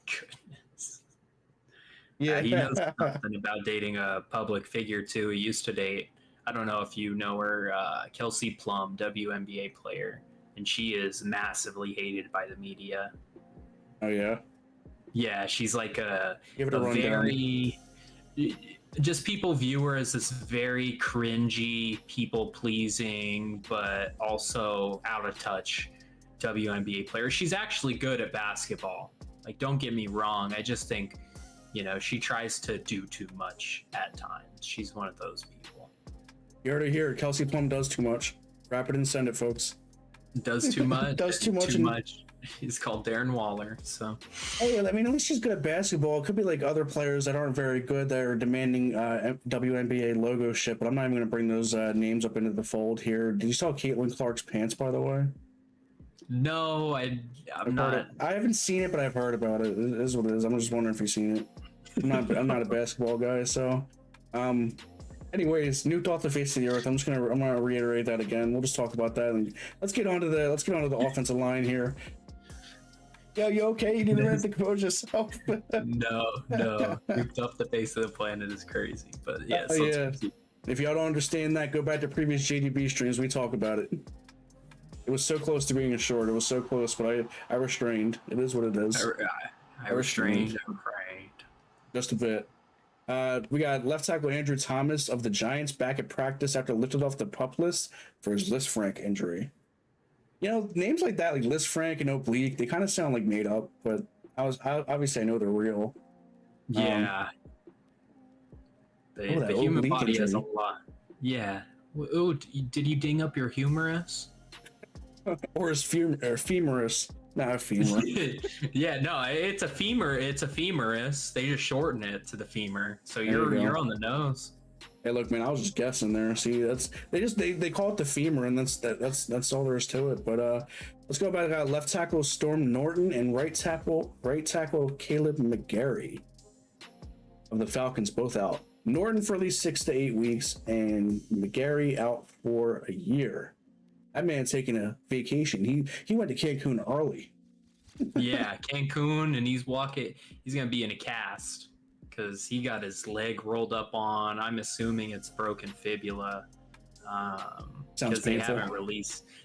Goodness. Yeah, he knows something about dating a public figure too. He used to date. I don't know if you know her, Kelsey Plum, WNBA player, and she is massively hated by the media. Oh yeah. Yeah, she's like a rundown. very just people view her as this very cringy, people pleasing, but also out of touch WNBA player. She's actually good at basketball. Like, don't get me wrong. I just think, she tries to do too much at times. She's one of those people. You heard it here. Kelsey Plum does too much. Wrap it and send it, folks. Does too much. Does too much. Too much. He's called Darren Waller. So, hey, I mean, at least she's good at basketball. It could be like other players that aren't very good that are demanding WNBA logo shit. But I'm not even going to bring those names up into the fold here. Did you saw Caitlin Clark's pants, by the way? No, I'm not. I haven't seen it, but I've heard about it. It is what it is. I'm just wondering if you've seen it. I'm not a basketball guy, so. Anyways, Nuke off the face of the earth. I'm gonna reiterate that again. We'll just talk about that, and let's get onto the offensive line here. Yo, you okay? You didn't have to compose yourself. No. Nuked off the face of the planet is crazy, but yeah. If y'all don't understand that, go back to previous JDB streams. We talk about it. It was so close to being a short. It was so close, but I restrained. It is what it is. I restrained. Just a bit. We got left tackle Andrew Thomas of the Giants back at practice after lifted off the PUP list for his Lisfranc injury. Names like that, like Lisfranc and Oblique, they kind of sound like made up, but obviously I know they're real. Yeah. The human body has a lot. Yeah. Oh, did you ding up your humerus? Or his femurus. Not a femur. Yeah, no, it's a femur. It's a femurus. They just shorten it to the femur. So you're on the nose. Hey, look, man, I was just guessing there. See, they call it the femur, and that's all there is to it. But let's go back. Left tackle Storm Norton and right tackle Caleb McGarry of the Falcons, both out. Norton for at least 6 to 8 weeks, and McGarry out for a year. That man taking a vacation. He went to Cancun early. Yeah, Cancun, and he's gonna be in a cast because he got his leg rolled up on. I'm assuming it's broken fibula. Sounds painful.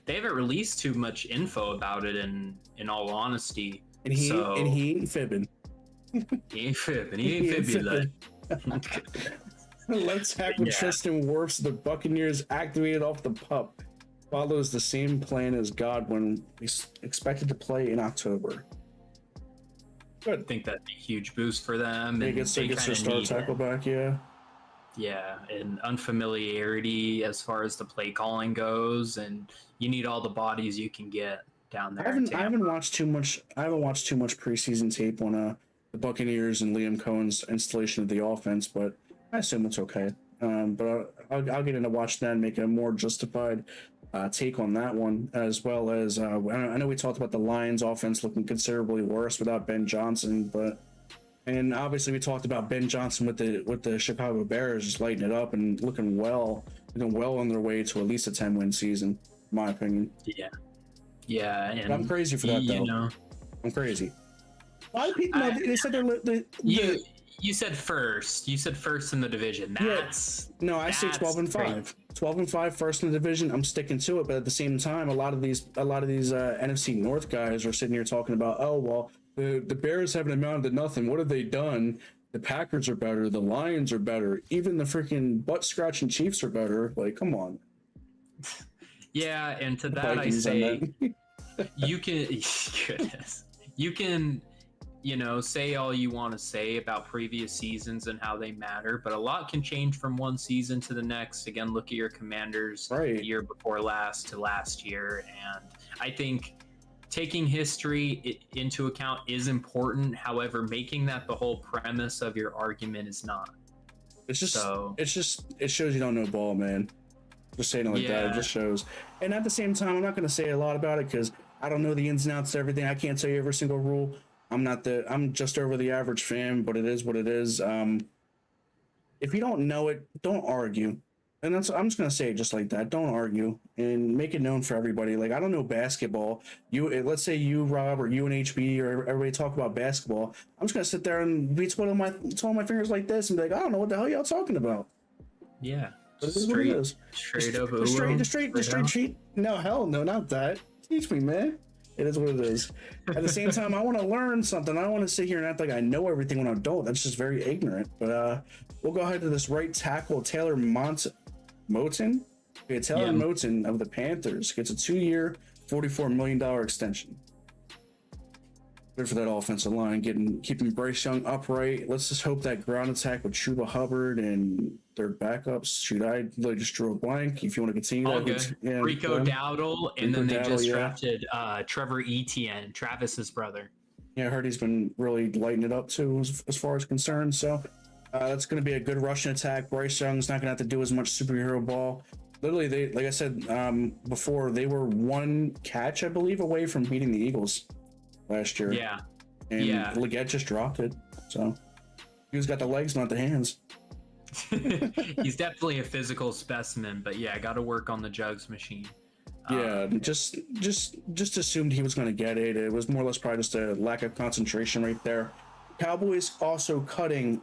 They haven't released too much info about it. In all honesty, and he ain't fibbing. He ain't fibbing. He ain't fibula. Let's tackle Tristan Wirfs. The Buccaneers activated off the PUP. Follows the same plan as Godwin. He's expected to play in October. Good. I think that'd be a huge boost for them. They get their star tackle back, yeah. Yeah, and unfamiliarity as far as the play calling goes, and you need all the bodies you can get down there. I haven't watched too much preseason tape on the Buccaneers and Liam Cohen's installation of the offense, but I assume it's okay. But I'll get into watch that and make a more justified take on that one, as well as I know we talked about the Lions offense looking considerably worse without Ben Johnson, and obviously we talked about Ben Johnson with the Chicago Bears just lighting it up and looking well on their way to at least a 10-win season, in my opinion. Yeah, and but I'm crazy for that though. I'm crazy. A lot of people they said You said first. You said first in the division. I say 12-5. 12-5 first in the division. I'm sticking to it, but at the same time, a lot of these NFC North guys are sitting here talking about, oh well, the Bears haven't amounted to nothing. What have they done? The Packers are better. The Lions are better. Even the freaking butt scratching Chiefs are better. Like, come on. Yeah, and to that I say, you can. Goodness, you can. Say all you want to say about previous seasons and how they matter, but a lot can change from one season to the next. Again, look at your Commanders the year before last to last year. And I think taking history into account is important. However, making that the whole premise of your argument is not. It shows you don't know ball, man. Just saying it like that, it just shows. And at the same time, I'm not going to say a lot about it because I don't know the ins and outs of everything. I can't tell you every single rule. I'm just over the average fan, but it is what it is. If you don't know it, don't argue. And I'm just gonna say it just like that. Don't argue and make it known for everybody. Like I don't know basketball. Let's say you, Rob, or you and HB, or everybody talk about basketball. I'm just gonna sit there and be twiddling my fingers like this and be like, I don't know what the hell y'all talking about. Yeah, But it is what it is. Straight up. The straight cheat. No, hell no, not that. Teach me, man. It is what it is. At the same time, I want to learn something. I don't want to sit here and act like I know everything when I don't. That's just very ignorant. But we'll go ahead to this right tackle, Taylor Moton. Okay, Taylor Moton of the Panthers gets a 2-year, $44 million extension. Good for that offensive line, keeping Bryce Young upright. Let's just hope that ground attack with Chuba Hubbard and their backups. Shoot, I literally just drew a blank. If you want to continue, all good. Yeah, Rico Dowdle, and then they just drafted Trevor Etienne, Travis's brother. Yeah, I heard he's been really lighting it up too, as far as concerned. So that's going to be a good rushing attack. Bryce Young's not going to have to do as much superhero ball. Literally, they, like I said before, they were one catch, I believe, away from beating the Eagles last year. Yeah. And Leggett just dropped it. So he's got the legs, not the hands. He's definitely a physical specimen, but yeah, got to work on the jugs machine. Yeah, just assumed he was going to get it. It was more or less probably just a lack of concentration right there. Cowboys also cutting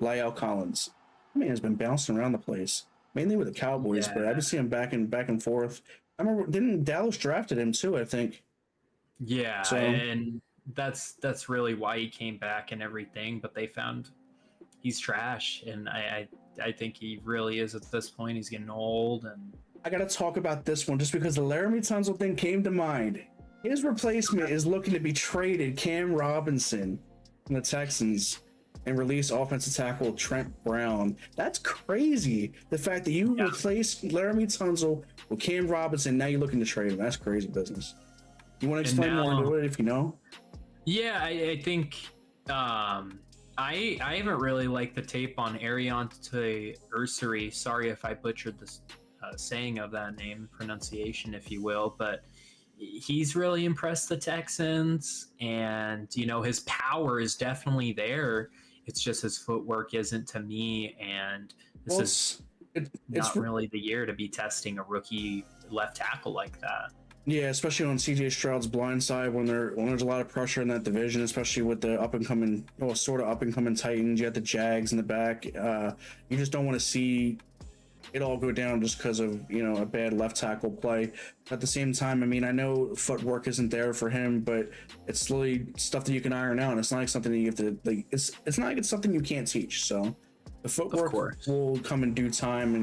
La'el Collins. Man has been bouncing around the place, mainly with the Cowboys, but I just see him back and forth. I remember, didn't Dallas drafted him too, I think. Yeah, so, and that's really why he came back and everything, but they found he's trash, and I think he really is at this point. He's getting old, and I gotta talk about this one just because the Laramie Tunsil thing came to mind. His replacement is looking to be traded, Cam Robinson from the Texans, and release offensive tackle Trent Brown. That's crazy. The fact that you replace Laramie Tunsil with Cam Robinson, now you're looking to trade him. That's crazy business. You want to explain more into it if you know? Yeah, I think I haven't really liked the tape on Ariante Ursary. Sorry if I butchered the saying of that name, pronunciation, if you will, but he's really impressed the Texans, and his power is definitely there. It's just his footwork isn't, to me, and it's not really the year to be testing a rookie left tackle like that. Yeah, especially on CJ Stroud's blind side when there's a lot of pressure in that division, especially with the up and coming Titans. You have the Jags in the back. You just don't want to see it all go down just because of a bad left tackle play. At the same time, I mean, I know footwork isn't there for him, but it's really stuff that you can iron out. It's not like something that you have to it's not like it's something you can't teach. So the footwork will come in due time,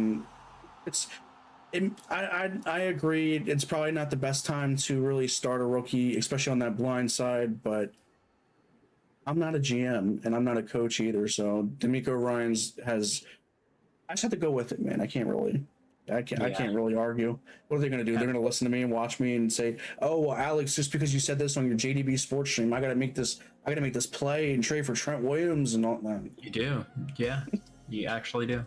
and I agree. It's probably not the best time to really start a rookie, especially on that blind side, but I'm not a GM and I'm not a coach either. So D'Amico Ryans I just have to go with it, man. I can't really argue. What are they going to do? They're going to listen to me and watch me and say, "Oh, well, Alex, just because you said this on your JDB Sports stream, I got to make this play and trade for Trent Williams and all that." You do, yeah, you actually do.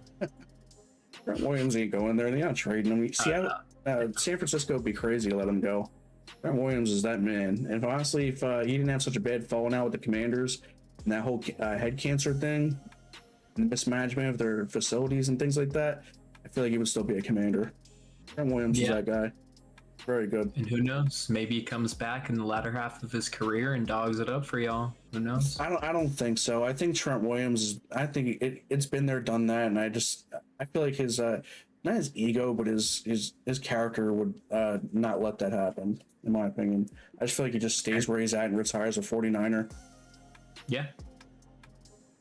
Trent Williams ain't going there. They're not trading him. San Francisco would be crazy to let him go. Trent Williams is that man. And honestly, if he didn't have such a bad falling out with the Commanders and that whole head cancer thing, and mismanagement of their facilities and things like that, I feel like he would still be a Commander. Trent Williams is that guy. Very good. And who knows? Maybe he comes back in the latter half of his career and dogs it up for y'all. Who knows? I don't think so. I think Trent Williams I think it's been there, done that, and I feel like his not his ego, but his character would not let that happen, in my opinion. I just feel like he just stays where he's at and retires a 49er. Yeah.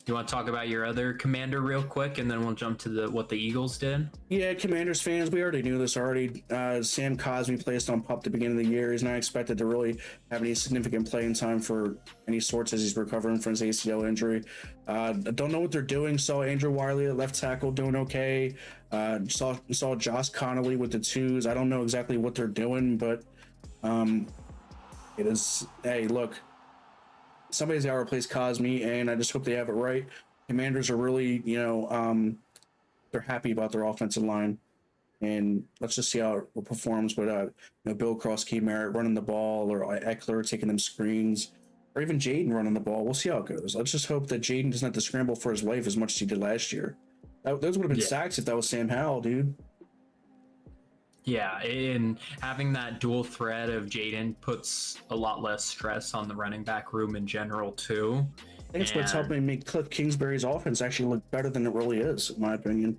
You want to talk about your other Commander real quick, and then we'll jump to what the Eagles did? Yeah, Commanders fans, we already knew this already. Sam Cosmi placed on PUP at the beginning of the year. He's not expected to really have any significant playing time for any sorts as he's recovering from his ACL injury. Don't know what they're doing. Saw Andrew Wiley at left tackle doing okay. Saw Josh Connolly with the twos. I don't know exactly what they're doing, but it is. Hey, look. Somebody's got to replace Cosmi, and I just hope they have it right. Commanders are really, they're happy about their offensive line, and let's just see how it performs with Bill Cross-Key-Merritt running the ball, or Eckler taking them screens, or even Jaden running the ball. We'll see how it goes. Let's just hope that Jaden doesn't have to scramble for his life as much as he did last year. Those would have been sacks if that was Sam Howell, dude. Yeah, and having that dual threat of Jaden puts a lot less stress on the running back room in general, too. I think it's what's helping make Cliff Kingsbury's offense actually look better than it really is, in my opinion.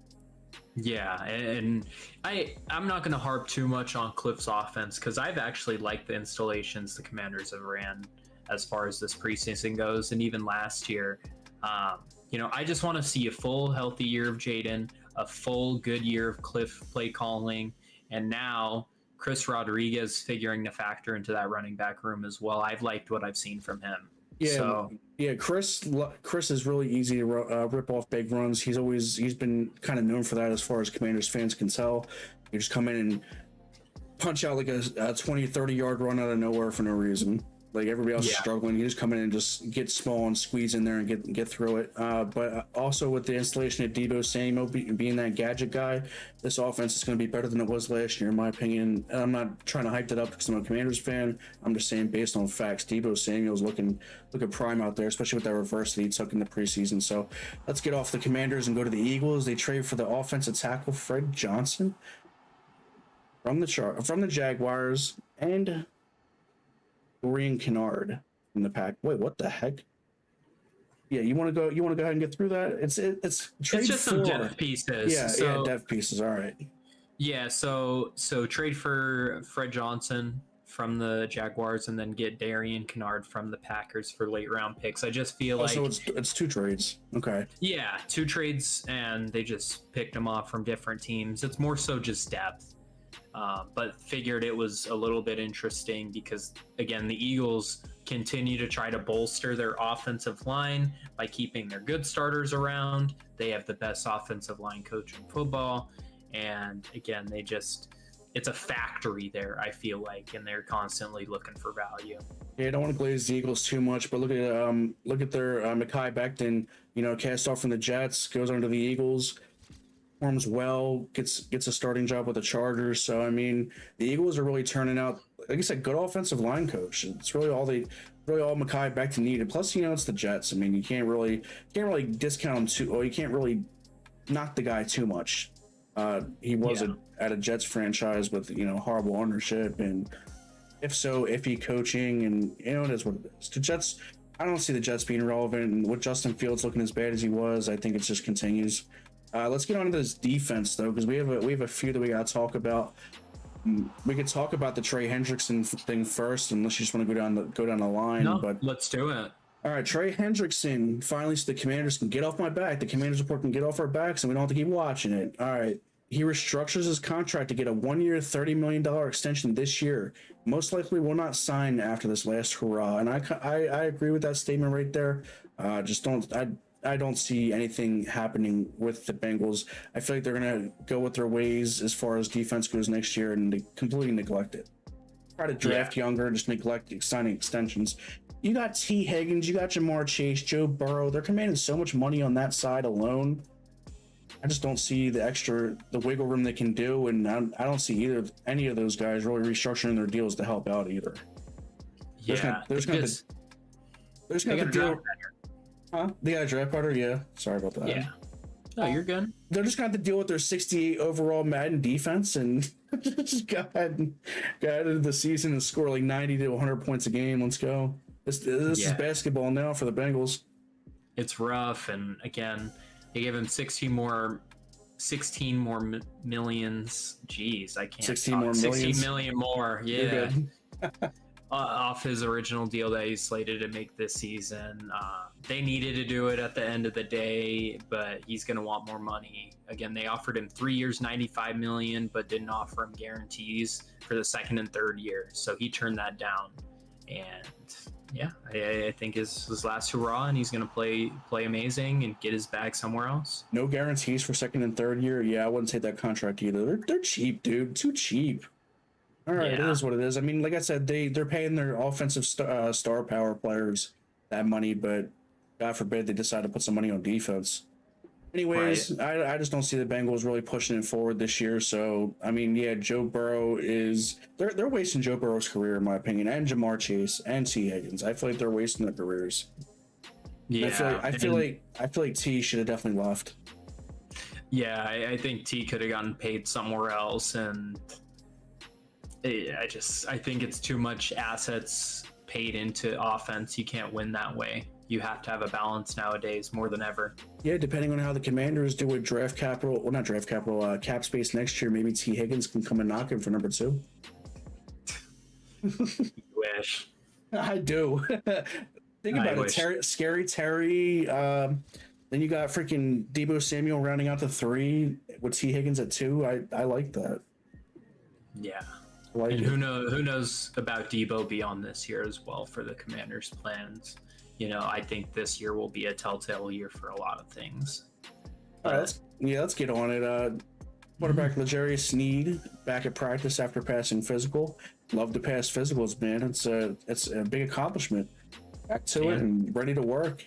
Yeah, and I'm not going to harp too much on Cliff's offense because I've actually liked the installations the Commanders have ran as far as this preseason goes, and even last year. I just want to see a full healthy year of Jaden, a full good year of Cliff play calling, and now Chris Rodriguez figuring to factor into that running back room as well. I've liked what I've seen from him. Yeah, Chris is really easy to rip off big runs. He's been kind of known for that as far as Commanders fans can tell. You just come in and punch out like a 20-30 yard run out of nowhere for no reason. Like everybody else is struggling. You just come in and just get small and squeeze in there and get through it. But also with the installation of Deebo Samuel being that gadget guy, this offense is going to be better than it was last year, in my opinion. I'm not trying to hype it up because I'm a Commanders fan. I'm just saying based on facts, Deebo Samuel's looking prime out there, especially with that reverse that he took in the preseason. So let's get off the Commanders and go to the Eagles. They trade for the offensive tackle Fred Johnson from the Jaguars and Dorian Kennard from the pack. Wait, what the heck? Yeah, you want to go ahead and get through that? It's just some depth pieces. Yeah, depth pieces. All right. Yeah, so trade for Fred Johnson from the Jaguars and then get Dorian Kennard from the Packers for late round picks. I just feel so it's two trades. Okay. Yeah, two trades, and they just picked them off from different teams. It's more so just depth. But figured it was a little bit interesting because, again, the Eagles continue to try to bolster their offensive line by keeping their good starters around. They have the best offensive line coach in football. And, again, it's a factory there, I feel like, and they're constantly looking for value. Yeah, I don't want to glaze the Eagles too much, but look at their Mekhi Becton, cast off from the Jets, goes under the Eagles. Performs well, gets a starting job with the Chargers. So I mean, the Eagles are really turning out, like I said, good offensive line coach. It's really all Mekhi Becton needed. Plus, it's the Jets. I mean, you can't really discount him too. Well, you can't really knock the guy too much. He was at a Jets franchise with horrible ownership and iffy coaching, and it is what it is. The Jets. I don't see the Jets being relevant, and with Justin Fields looking as bad as he was, I think it just continues. Let's get on to this defense though, because we have a few that we got to talk about. We could talk about the Trey Hendrickson thing first, unless you just want to go down the line. No, but let's do it. All right, Trey Hendrickson finally, so the Commanders can get off my back. The Commanders report can get off our backs, and we don't have to keep watching it. All right, he restructures his contract to get a 1-year, $30 million extension this year. Most likely will not sign after this last hurrah, and I agree with that statement right there. I don't see anything happening with the Bengals. I feel like they're going to go with their ways as far as defense goes next year, and they completely neglect it. Try to draft younger, just neglect signing extensions. You got T. Higgins, you got Jamar Chase, Joe Burrow. They're commanding so much money on that side alone. I just don't see the wiggle room they can do, and I don't see any of those guys really restructuring their deals to help out either. Yeah, there's going to deal. Huh? They got a draft partner? Yeah. Sorry about that. Yeah. No, you're good. They're just going to have to deal with their 68 overall Madden defense and just go ahead into the season and score like 90 to 100 points a game. Let's go. This is basketball now for the Bengals. It's rough, and again, they gave him 16 more millions. Jeez, I can't. 16 million more. Yeah. Off his original deal that he's slated to make this season. They needed to do it at the end of the day, but he's going to want more money. Again, they offered him 3 years, $95 million, but didn't offer him guarantees for the second and third year. So he turned that down. And I think his last hurrah, and he's going to play amazing and get his bag somewhere else. No guarantees for second and third year. Yeah, I wouldn't take that contract either. They're cheap, dude. Too cheap. All right, It is what it is. I mean, like I said, they're paying their offensive star power players that money, but God forbid they decide to put some money on defense. Anyways, right. I just don't see the Bengals really pushing it forward this year. So, I mean, Joe Burrow they're wasting Joe Burrow's career, in my opinion, and Jamar Chase and T. Higgins. I feel like they're wasting their careers. Yeah, I feel like T should have definitely left. Yeah, I think T could have gotten paid somewhere else, and I think it's too much assets paid into offense. You can't win that way. You have to have a balance nowadays more than ever. Yeah, depending on how the Commanders do with draft capital, well, not draft capital, cap space next year, maybe T. Higgins can come and knock him for number 2. You wish. I do. Think about it. Scary Terry. Then you got freaking Deebo Samuel rounding out the 3 with T. Higgins at 2. I like that. Yeah. And who knows about Deebo beyond this year as well for the Commanders' plans. I think this year will be a telltale year for a lot of things. All right, let's get on it. Quarterback L'Jarius Sneed back at practice after passing physical. Love to pass physicals, man. It's a big accomplishment. Back to it and ready to work.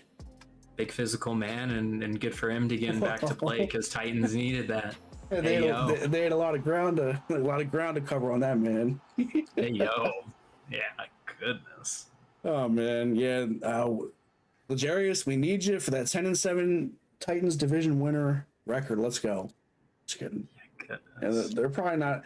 Big physical man, and good for him to get back to play because Titans needed that. Yeah, they had a lot of ground to cover on that, man. Hey yo, yeah, goodness. Oh man, yeah. L'Jarius, we need you for that 10-7 Titans division winner record. Let's go. Just kidding. Yeah, they're probably not.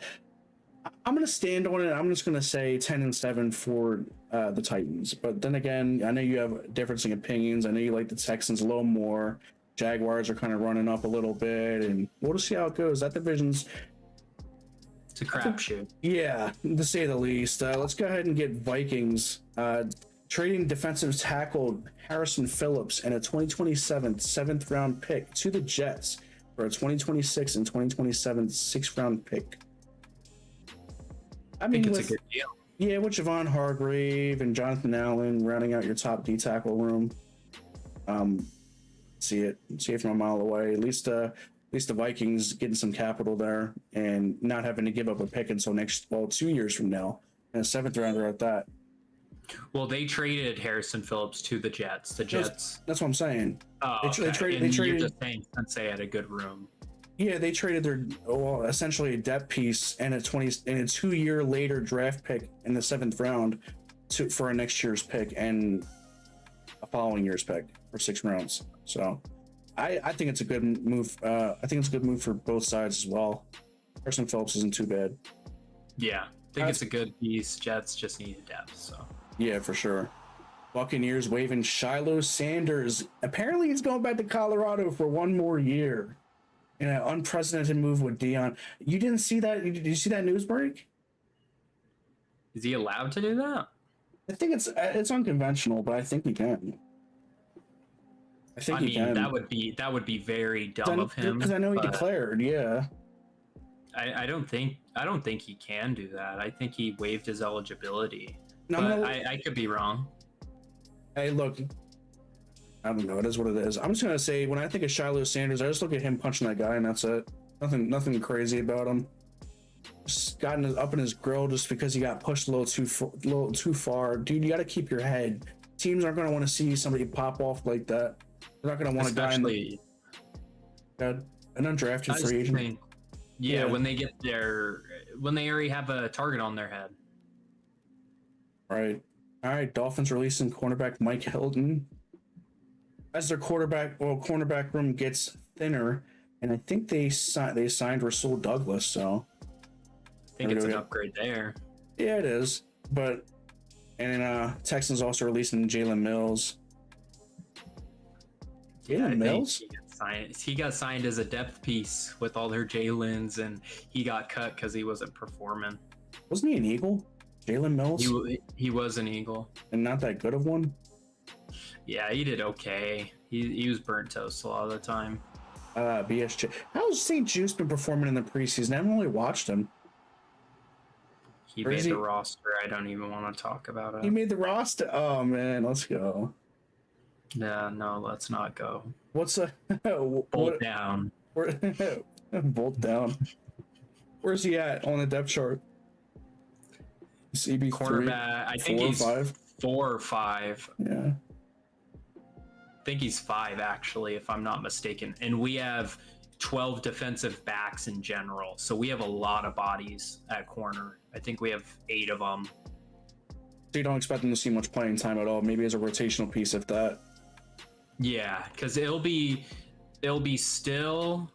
I'm gonna stand on it. I'm just gonna say 10-7 for the Titans. But then again, I know you have differing opinions. I know you like the Texans a little more. Jaguars are kind of running up a little bit, and we'll just see how it goes. That division's it's a crapshoot. Yeah, to say the least. Let's go ahead and get Vikings. Trading defensive tackle Harrison Phillips and a 2027 7th round pick to the Jets for a 2026 and 2027 6th round pick. I mean, think it's a good deal. Yeah, with Javon Hargrave and Jonathan Allen rounding out your top D tackle room. See it from a mile away. At least the Vikings getting some capital there and not having to give up a pick until 2 years from now, and a 7th rounder at that. Well, they traded Harrison Phillips to the Jets. That's what I'm saying. Oh, okay. They traded. You're just saying since they had a good room. Yeah, they traded their essentially a depth piece and a 2 year later draft pick in the 7th round for a next year's pick and a following year's pick for 6 rounds. So, I think it's a good move. I think it's a good move for both sides as well. Harrison Phillips isn't too bad. Yeah, I think it's a good piece. Jets just needed depth, so. Yeah, for sure. Buccaneers waiving Shiloh Sanders. Apparently, he's going back to Colorado for 1 more year. In an unprecedented move with Dion. You didn't see that? Did you see that news break? Is he allowed to do that? I think it's unconventional, but I think he can. I mean, that would be very dumb of him. Because I know he declared, yeah. I don't think he can do that. I think he waived his eligibility. No, but I could be wrong. Hey, look, I don't know. It is what it is. I'm just gonna say when I think of Shiloh Sanders, I just look at him punching that guy, and that's it. Nothing crazy about him. Just gotten up in his grill just because he got pushed a little too far. Dude, you got to keep your head. Teams aren't gonna want to see somebody pop off like that. They're not gonna want a guy in the an undrafted free agent. Yeah, when they already have a target on their head. Right. All right. Dolphins releasing cornerback Mike Hilton as their cornerback room gets thinner, and I think they signed Rasul Douglas. So I think it's an upgrade there. Yeah, it is. But Texans also releasing Jalen Mills. Jalen Mills. He got signed as a depth piece with all their Jalen's, and he got cut because he wasn't performing. Wasn't he an Eagle? Jalen Mills? He was an Eagle. And not that good of one? Yeah, he did okay. He was burnt toast a lot of the time. BSJ. How's St. Juice been performing in the preseason? I haven't really watched him. He made the roster. I don't even want to talk about it. He made the roster? Oh, man. Let's go. Yeah, no, let's not go. What's a... Bolt down. Bolt down. Where's he at on the depth chart? CB cornerback. I think he's 5. 4 or 5. Yeah. I think he's 5 actually, if I'm not mistaken. And we have 12 defensive backs in general, so we have a lot of bodies at corner. I think we have 8 of them. So you don't expect him to see much playing time at all? Maybe as a rotational piece, if that. Yeah, because it'll be still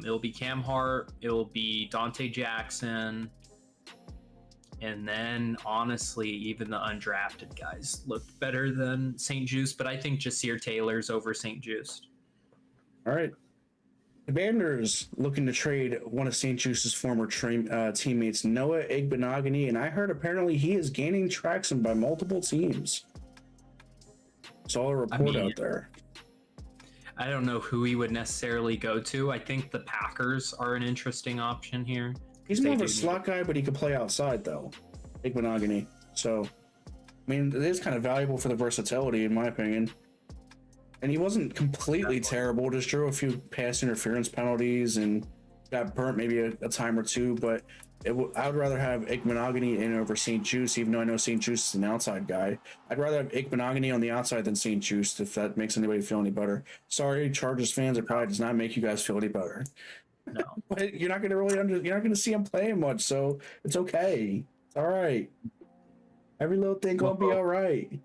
It'll be Cam Hart. It'll be Dante Jackson. And then, honestly, even the undrafted guys looked better than St. Juste, but I think Jasir Taylor's over St. Juste. All right. The Commanders looking to trade one of St. Juste's former teammates, Noah Igbenogany, and I heard apparently he is gaining traction by multiple teams. Saw a report out there. I don't know who he would necessarily go to. I think the Packers are an interesting option here. He's more of a slot guy, but he can play outside, though. Igbenogany. So, I mean, it is kind of valuable for the versatility, in my opinion. And he wasn't completely terrible, just drew a few pass interference penalties and got burnt maybe a time or two. But I would rather have Igbenogany in over St. Juste, even though I know St. Juste is an outside guy. I'd rather have Igbenogany on the outside than St. Juste, if that makes anybody feel any better. Sorry, Chargers fans, it probably does not make you guys feel any better. No. But you're not going to you're not going to see him playing much, so it's okay. It's all right. Every little thing going to be all right.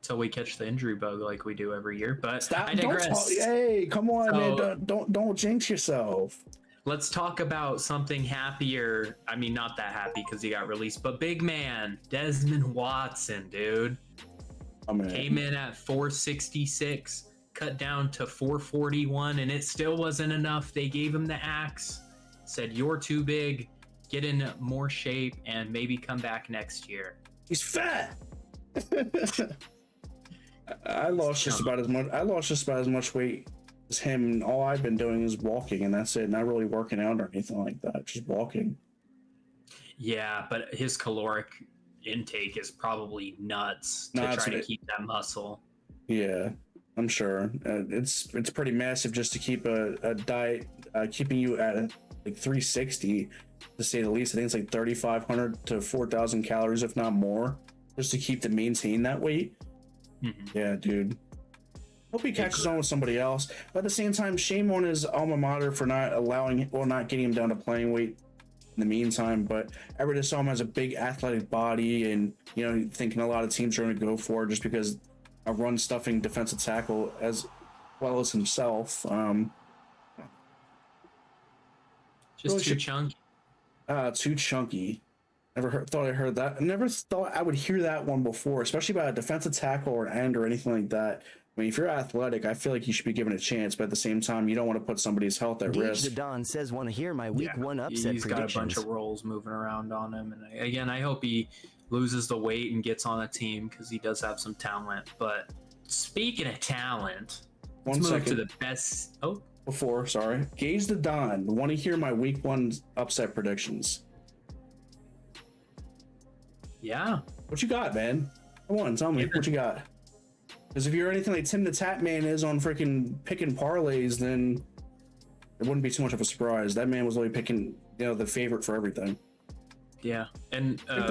Until we catch the injury bug like we do every year. But Stop, I digress. Hey, come on, man. Don't jinx yourself. Let's talk about something happier. I mean, not that happy because he got released, but big man, Desmond Watson, dude. Came in at 466. Cut down to 441, and it still wasn't enough. They gave him the axe, said, "You're too big, get in more shape, and maybe come back next year." He's fat. I lost just about as much weight as him, and all I've been doing is walking, and that's it. Not really working out or anything like that. Just walking. Yeah, but his caloric intake is probably nuts to try to keep that muscle. Yeah. I'm sure it's pretty massive just to keep a diet keeping you at like 360 to say the least. I think it's like 3,500 to 4,000 calories, if not more, just to keep to maintain that weight. Mm-hmm. Yeah, dude. Hope he catches on with somebody else. But at the same time, shame on his alma mater for not getting him down to playing weight in the meantime. But I just saw him as a big athletic body, and thinking a lot of teams are going to go for it just because a run-stuffing defensive tackle as well as himself. Just too chunky. Too chunky. Thought I heard that. I never thought I would hear that one before, especially about a defensive tackle or an end or anything like that. I mean, if you're athletic, I feel like you should be given a chance, but at the same time, you don't want to put somebody's health at risk. The Don says, "Want to hear my week one upset He's predictions?" Got a bunch of rolls moving around on him, and again, I hope he loses the weight and gets on a team because he does have some talent. But speaking of talent, let's move to the best. Gauge the Don. Want to hear my week one upset predictions? Yeah. What you got, man? Come on, tell me what you got. Because if you're anything like Tim the Tap Man is on freaking picking parlays, then it wouldn't be too much of a surprise. That man was only picking, the favorite for everything. Yeah, and man.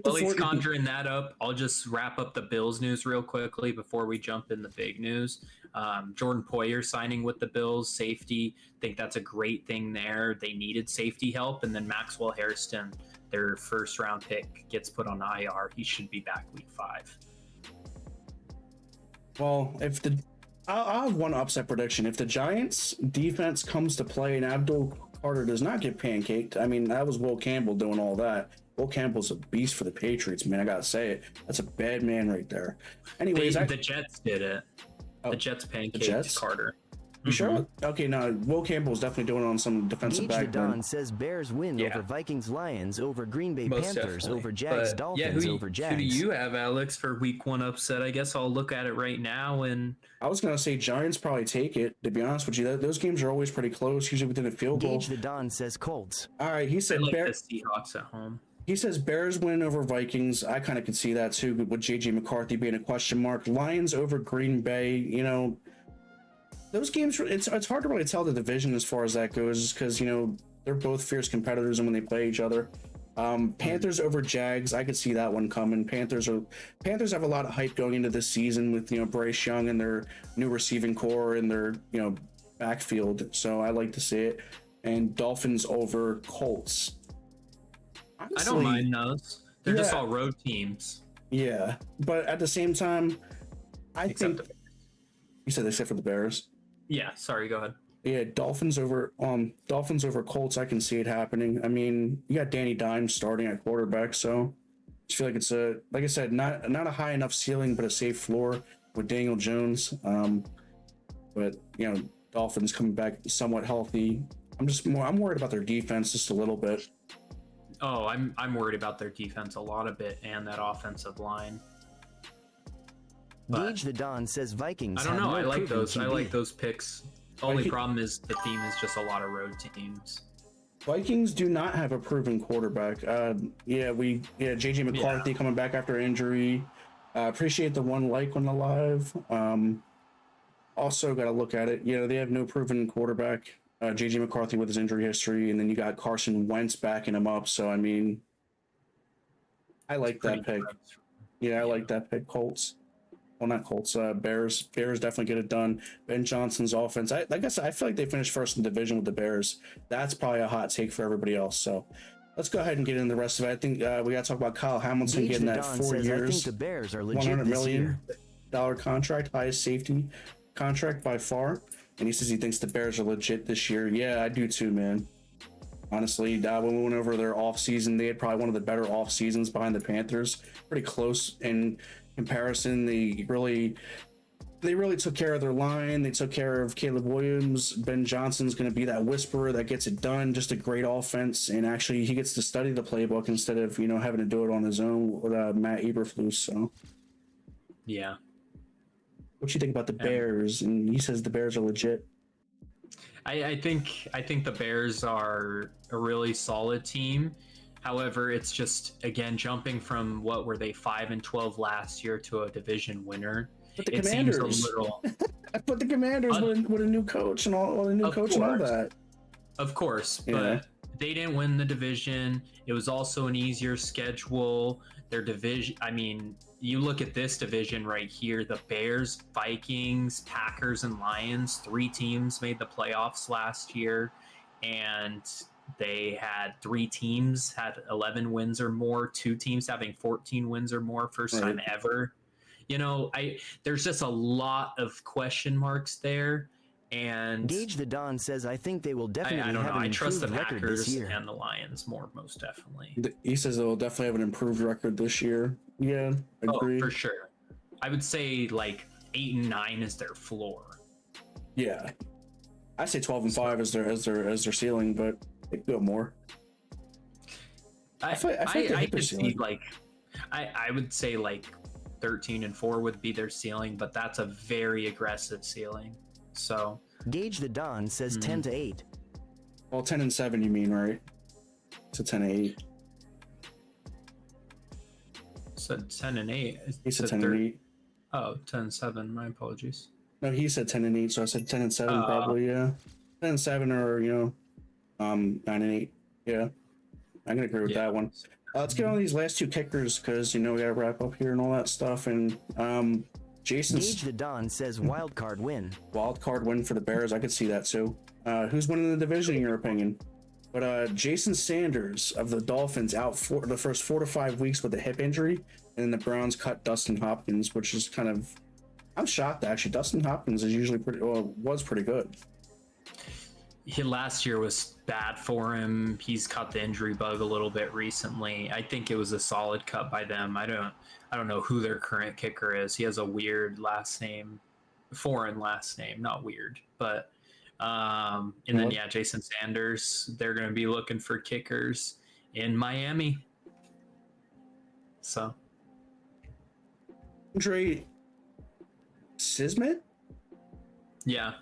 While he's conjuring that up, I'll just wrap up the Bills news real quickly before we jump in the big news. Jordan Poyer signing with the Bills, safety. Think that's a great thing there. They needed safety help, and then Maxwell Hairston, their first round pick, gets put on IR. He should be back week 5. Well, I'll have one upset prediction. If the Giants defense comes to play and Abdul Carter does not get pancaked, I mean, that was Will Campbell doing all that. Will Campbell's a beast for the Patriots, man. I gotta say it. That's a bad man right there. Anyways, the Jets did it. The Jets pancaked Carter. You sure? Okay, no, Will Campbell's definitely doing it on some defensive back. Don says Bears win over Vikings, Lions over Green Bay Panthers, over Jags, Dolphins, over Jags. Who do you have, Alex, for week 1 upset? I guess I'll look at it right now. And I was going to say Giants probably take it, to be honest with you. Those games are always pretty close, usually within a field goal. Gauge the Don says Colts. All right, he said the Seahawks at home. He says Bears win over Vikings. I kind of could see that too, with JJ McCarthy being a question mark. Lions over Green Bay, those games, it's hard to really tell the division as far as that goes, because they're both fierce competitors, and when they play each other, Panthers over Jags, I could see that one coming. Panthers have a lot of hype going into this season with Bryce Young and their new receiving core and their backfield, so I like to see it. And Dolphins over Colts. Honestly, I don't mind those. They're just all road teams. Yeah, but at the same time, I think you said except for the Bears. Yeah, sorry, go ahead. Yeah, Dolphins over Colts. I can see it happening. I mean, you got Danny Dimes starting at quarterback, so I just feel like it's like I said, not a high enough ceiling, but a safe floor with Daniel Jones. But Dolphins coming back somewhat healthy. I'm worried about their defense just a little bit. Oh, I'm worried about their defense a bit and that offensive line. Gage the Don says Vikings. I don't know. I like those. I like those picks. The only problem is the theme is just a lot of road teams. Vikings do not have a proven quarterback. JJ McCarthy coming back after injury. Appreciate the one like on the live. Also got to look at it. They have no proven quarterback. JJ McCarthy with his injury history, and then you got Carson Wentz backing him up. So I mean, I like that pick. I like that pick. Colts. Well, not Colts. Bears. Bears definitely get it done. Ben Johnson's offense. I feel like they finished first in the division with the Bears. That's probably a hot take for everybody else. So let's go ahead and get into the rest of it. I think we got to talk about Kyle Hamilton getting that 4 years, I think the Bears are legit $100 million contract, highest safety contract by far. And he says he thinks the Bears are legit this year. Yeah, I do too, man. Honestly, when we went over their offseason, they had probably one of the better off seasons behind the Panthers. Pretty close in comparison. They really took care of their line. They took care of Caleb Williams. Ben Johnson's going to be that whisperer that gets it done. Just a great offense, and actually he gets to study the playbook instead of having to do it on his own with Matt Eberflus. So yeah. What you think about the Bears? And he says the Bears are legit. I think the Bears are a really solid team. However, it's just, again, jumping from what were they 5-12 last year to a division winner. But the Commanders, seems a little. But the Commanders with a new coach and all and all that. Of course, but they didn't win the division. It was also an easier schedule. Their division, I mean, you look at this division right here, the Bears, Vikings, Packers, and Lions, 3 teams made the playoffs last year, and they had 3 teams had 11 wins or more, 2 teams having 14 wins or more, first time ever. There's just a lot of question marks there. And Gage the Don says, I think they will definitely I don't have know. an I trust the improved record Packers this year. and the Lions most definitely. He says they'll definitely have an improved record this year. Yeah, I agree. For sure. I would say like 8-9 is their floor. Yeah, I say 12-5 as their ceiling, but they could go more. I could see I would say like 13-4 would be their ceiling, but that's a very aggressive ceiling. So Gage the Don says 10-8. Well, 10-7, you mean, right? So 10-8. Said 10-8. He said 10-8. Oh, 10-7. My apologies. No, he said 10-8, so I said 10-7 probably. Yeah, 10-7 or 9-8. Yeah, I can agree with that one. Let's get on these last 2 kickers because we gotta wrap up here and all that stuff. And Jason's Gage the Don says wild card win. Wild card win for the Bears. I could see that too. Who's winning the division in your opinion? But Jason Sanders of the Dolphins out for the first 4 to 5 weeks with a hip injury, and then the Browns cut Dustin Hopkins, which is kind of, I'm shocked actually. Dustin Hopkins is usually was pretty good. Last year was bad for him. He's caught the injury bug a little bit recently. I think it was a solid cut by them. I don't know who their current kicker is. He has a weird last name, foreign last name, not weird, but and then Jason Sanders. They're going to be looking for kickers in Miami. So Andre Sismet? Yeah.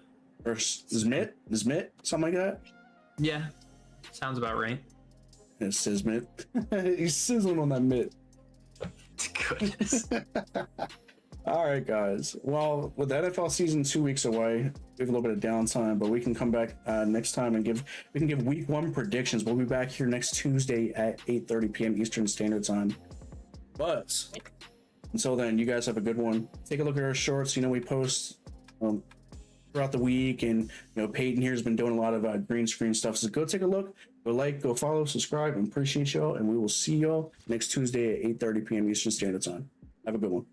Or Smith, something like that. Yeah, sounds about right. It's Sismet. He's sizzling on that mitt. Goodness. All right, guys. Well, with the NFL season 2 weeks away, we have a little bit of downtime, but we can come back next time and we can give week 1 predictions. We'll be back here next Tuesday at 8:30 p.m. Eastern Standard Time. But until then, you guys have a good one. Take a look at our shorts. We post throughout the week, and Peyton here has been doing a lot of green screen stuff, so go take a look, go like, go follow, subscribe, and appreciate y'all, and we will see y'all next Tuesday at 8:30 p.m. Eastern Standard Time. Have a good one.